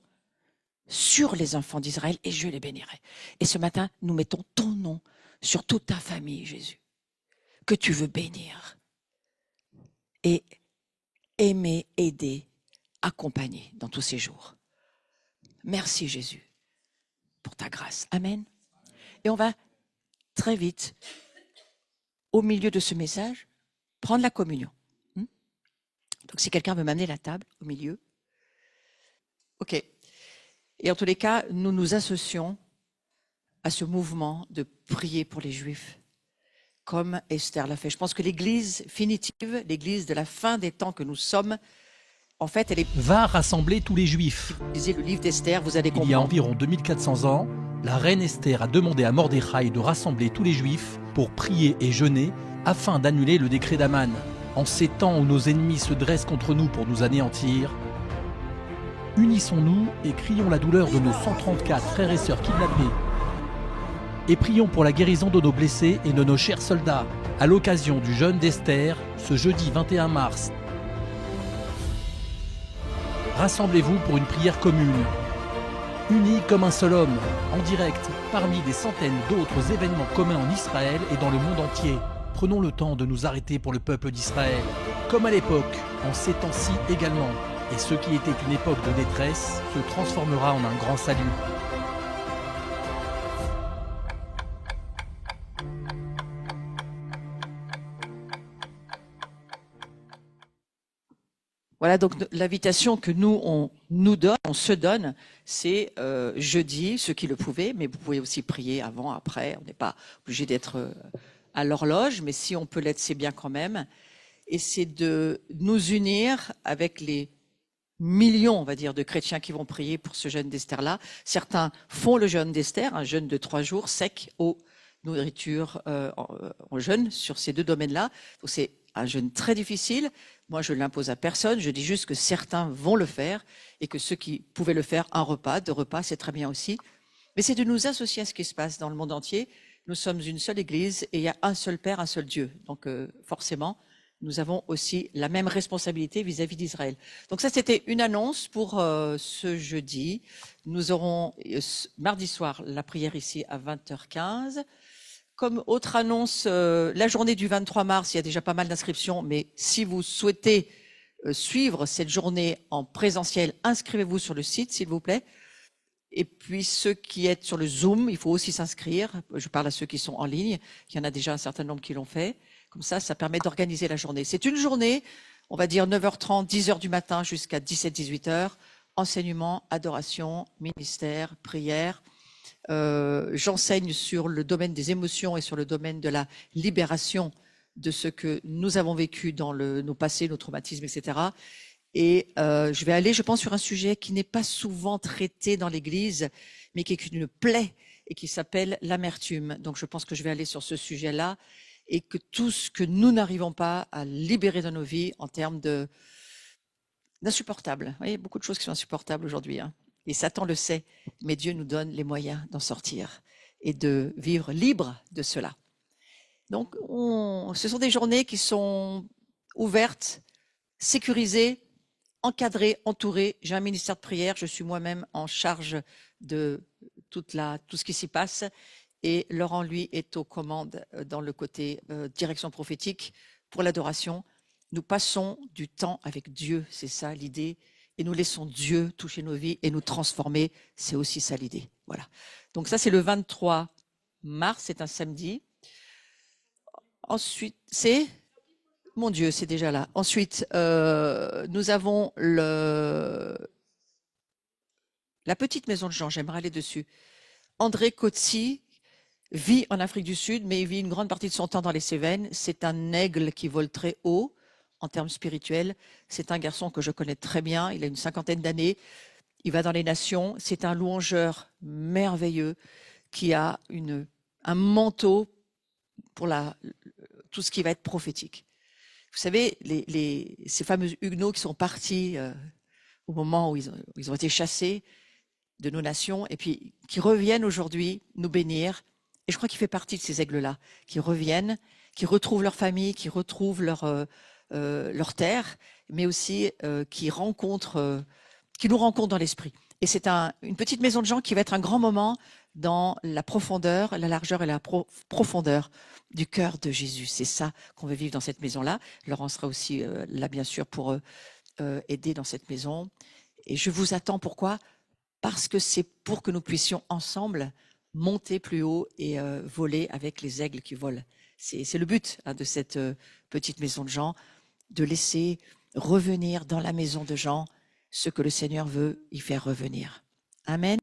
sur les enfants d'Israël et je les bénirai. Et ce matin, nous mettons ton nom sur toute ta famille, Jésus, que tu veux bénir et aimer, aider, accompagner dans tous ces jours. Merci Jésus pour ta grâce. Amen. Et on va très vite, au milieu de ce message, prendre la communion. Donc si quelqu'un veut m'amener la table au milieu. OK. Et en tous les cas, nous nous associons à ce mouvement de prier pour les Juifs, comme Esther l'a fait. Je pense que l'Église finitive, l'Église de la fin des temps que nous sommes, en fait, elle est... Va rassembler tous les Juifs. Vous lisez le livre d'Esther, vous allez comprendre. Il y a environ 2400 ans, la reine Esther a demandé à Mordechai de rassembler tous les Juifs pour prier et jeûner afin d'annuler le décret d'Aman. En ces temps où nos ennemis se dressent contre nous pour nous anéantir, unissons-nous et crions la douleur de nos 134 frères et sœurs kidnappés. Et prions pour la guérison de nos blessés et de nos chers soldats. À l'occasion du jeûne d'Esther, ce jeudi 21 mars, rassemblez-vous pour une prière commune, unis comme un seul homme, en direct, parmi des centaines d'autres événements communs en Israël et dans le monde entier. Prenons le temps de nous arrêter pour le peuple d'Israël, comme à l'époque, en ces temps-ci également. Et ce qui était une époque de détresse se transformera en un grand salut. Voilà, donc l'invitation que nous, on se donne, c'est jeudi, ceux qui le pouvaient, mais vous pouvez aussi prier avant, après, on n'est pas obligé d'être à l'horloge, mais si on peut l'être, c'est bien quand même. Et c'est de nous unir avec les millions, on va dire, de chrétiens qui vont prier pour ce jeûne d'Esther-là. Certains font le jeûne d'Esther, un jeûne de 3 jours, sec, eau, nourriture, en jeûne sur ces deux domaines-là. Donc c'est un jeûne très difficile. Moi, je ne l'impose à personne. Je dis juste que certains vont le faire et que ceux qui pouvaient le faire, un repas, 2 repas, c'est très bien aussi. Mais c'est de nous associer à ce qui se passe dans le monde entier. Nous sommes une seule Église et il y a un seul Père, un seul Dieu. Donc forcément, nous avons aussi la même responsabilité vis-à-vis d'Israël. Donc ça, c'était une annonce pour ce jeudi. Nous aurons mardi soir la prière ici à 20h15. Comme autre annonce, la journée du 23 mars, il y a déjà pas mal d'inscriptions, mais si vous souhaitez suivre cette journée en présentiel, inscrivez-vous sur le site, s'il vous plaît. Et puis ceux qui êtes sur le Zoom, il faut aussi s'inscrire. Je parle à ceux qui sont en ligne. Il y en a déjà un certain nombre qui l'ont fait. Comme ça permet d'organiser la journée. C'est une journée, on va dire 9h30, 10h du matin jusqu'à 17-18h. Enseignement, adoration, ministère, prière. J'enseigne sur le domaine des émotions et sur le domaine de la libération de ce que nous avons vécu dans nos passés, nos traumatismes, etc. Et je vais aller, je pense, sur un sujet qui n'est pas souvent traité dans l'Église, mais qui est une plaie et qui s'appelle l'amertume. Donc je pense que je vais aller sur ce sujet-là et que tout ce que nous n'arrivons pas à libérer dans nos vies en termes d'insupportables. Vous voyez, beaucoup de choses qui sont insupportables aujourd'hui, hein. Et Satan le sait, mais Dieu nous donne les moyens d'en sortir et de vivre libre de cela. Donc, ce sont des journées qui sont ouvertes, sécurisées, encadrées, entourées. J'ai un ministère de prière, je suis moi-même en charge de tout ce qui s'y passe. Et Laurent, lui, est aux commandes dans le côté direction prophétique pour l'adoration. Nous passons du temps avec Dieu, c'est ça l'idée. Et nous laissons Dieu toucher nos vies et nous transformer. C'est aussi ça l'idée. Voilà. Donc ça, c'est le 23 mars, c'est un samedi. Ensuite, mon Dieu, c'est déjà là. Ensuite, nous avons la petite maison de Jean, j'aimerais aller dessus. André Kotsi vit en Afrique du Sud, mais il vit une grande partie de son temps dans les Cévennes. C'est un aigle qui vole très haut en termes spirituels. C'est un garçon que je connais très bien. Il a une 50aine d'années. Il va dans les nations. C'est un louangeur merveilleux qui a un manteau pour tout ce qui va être prophétique. Vous savez, ces fameux Huguenots qui sont partis au moment où ils ont été chassés de nos nations et puis qui reviennent aujourd'hui nous bénir. Et je crois qu'il fait partie de ces aigles-là, qui reviennent, qui retrouvent leur famille, qui retrouvent leur terre, mais aussi qui nous rencontrent dans l'esprit. Et c'est une petite maison de gens qui va être un grand moment dans la profondeur, la largeur et la profondeur du cœur de Jésus. C'est ça qu'on veut vivre dans cette maison-là. Laurent sera aussi là, bien sûr, pour aider dans cette maison. Et je vous attends. Pourquoi ? Parce que c'est pour que nous puissions ensemble monter plus haut et voler avec les aigles qui volent. C'est le but de cette petite maison de gens. de laisser revenir dans la maison de Jean ce que le Seigneur veut y faire revenir. Amen.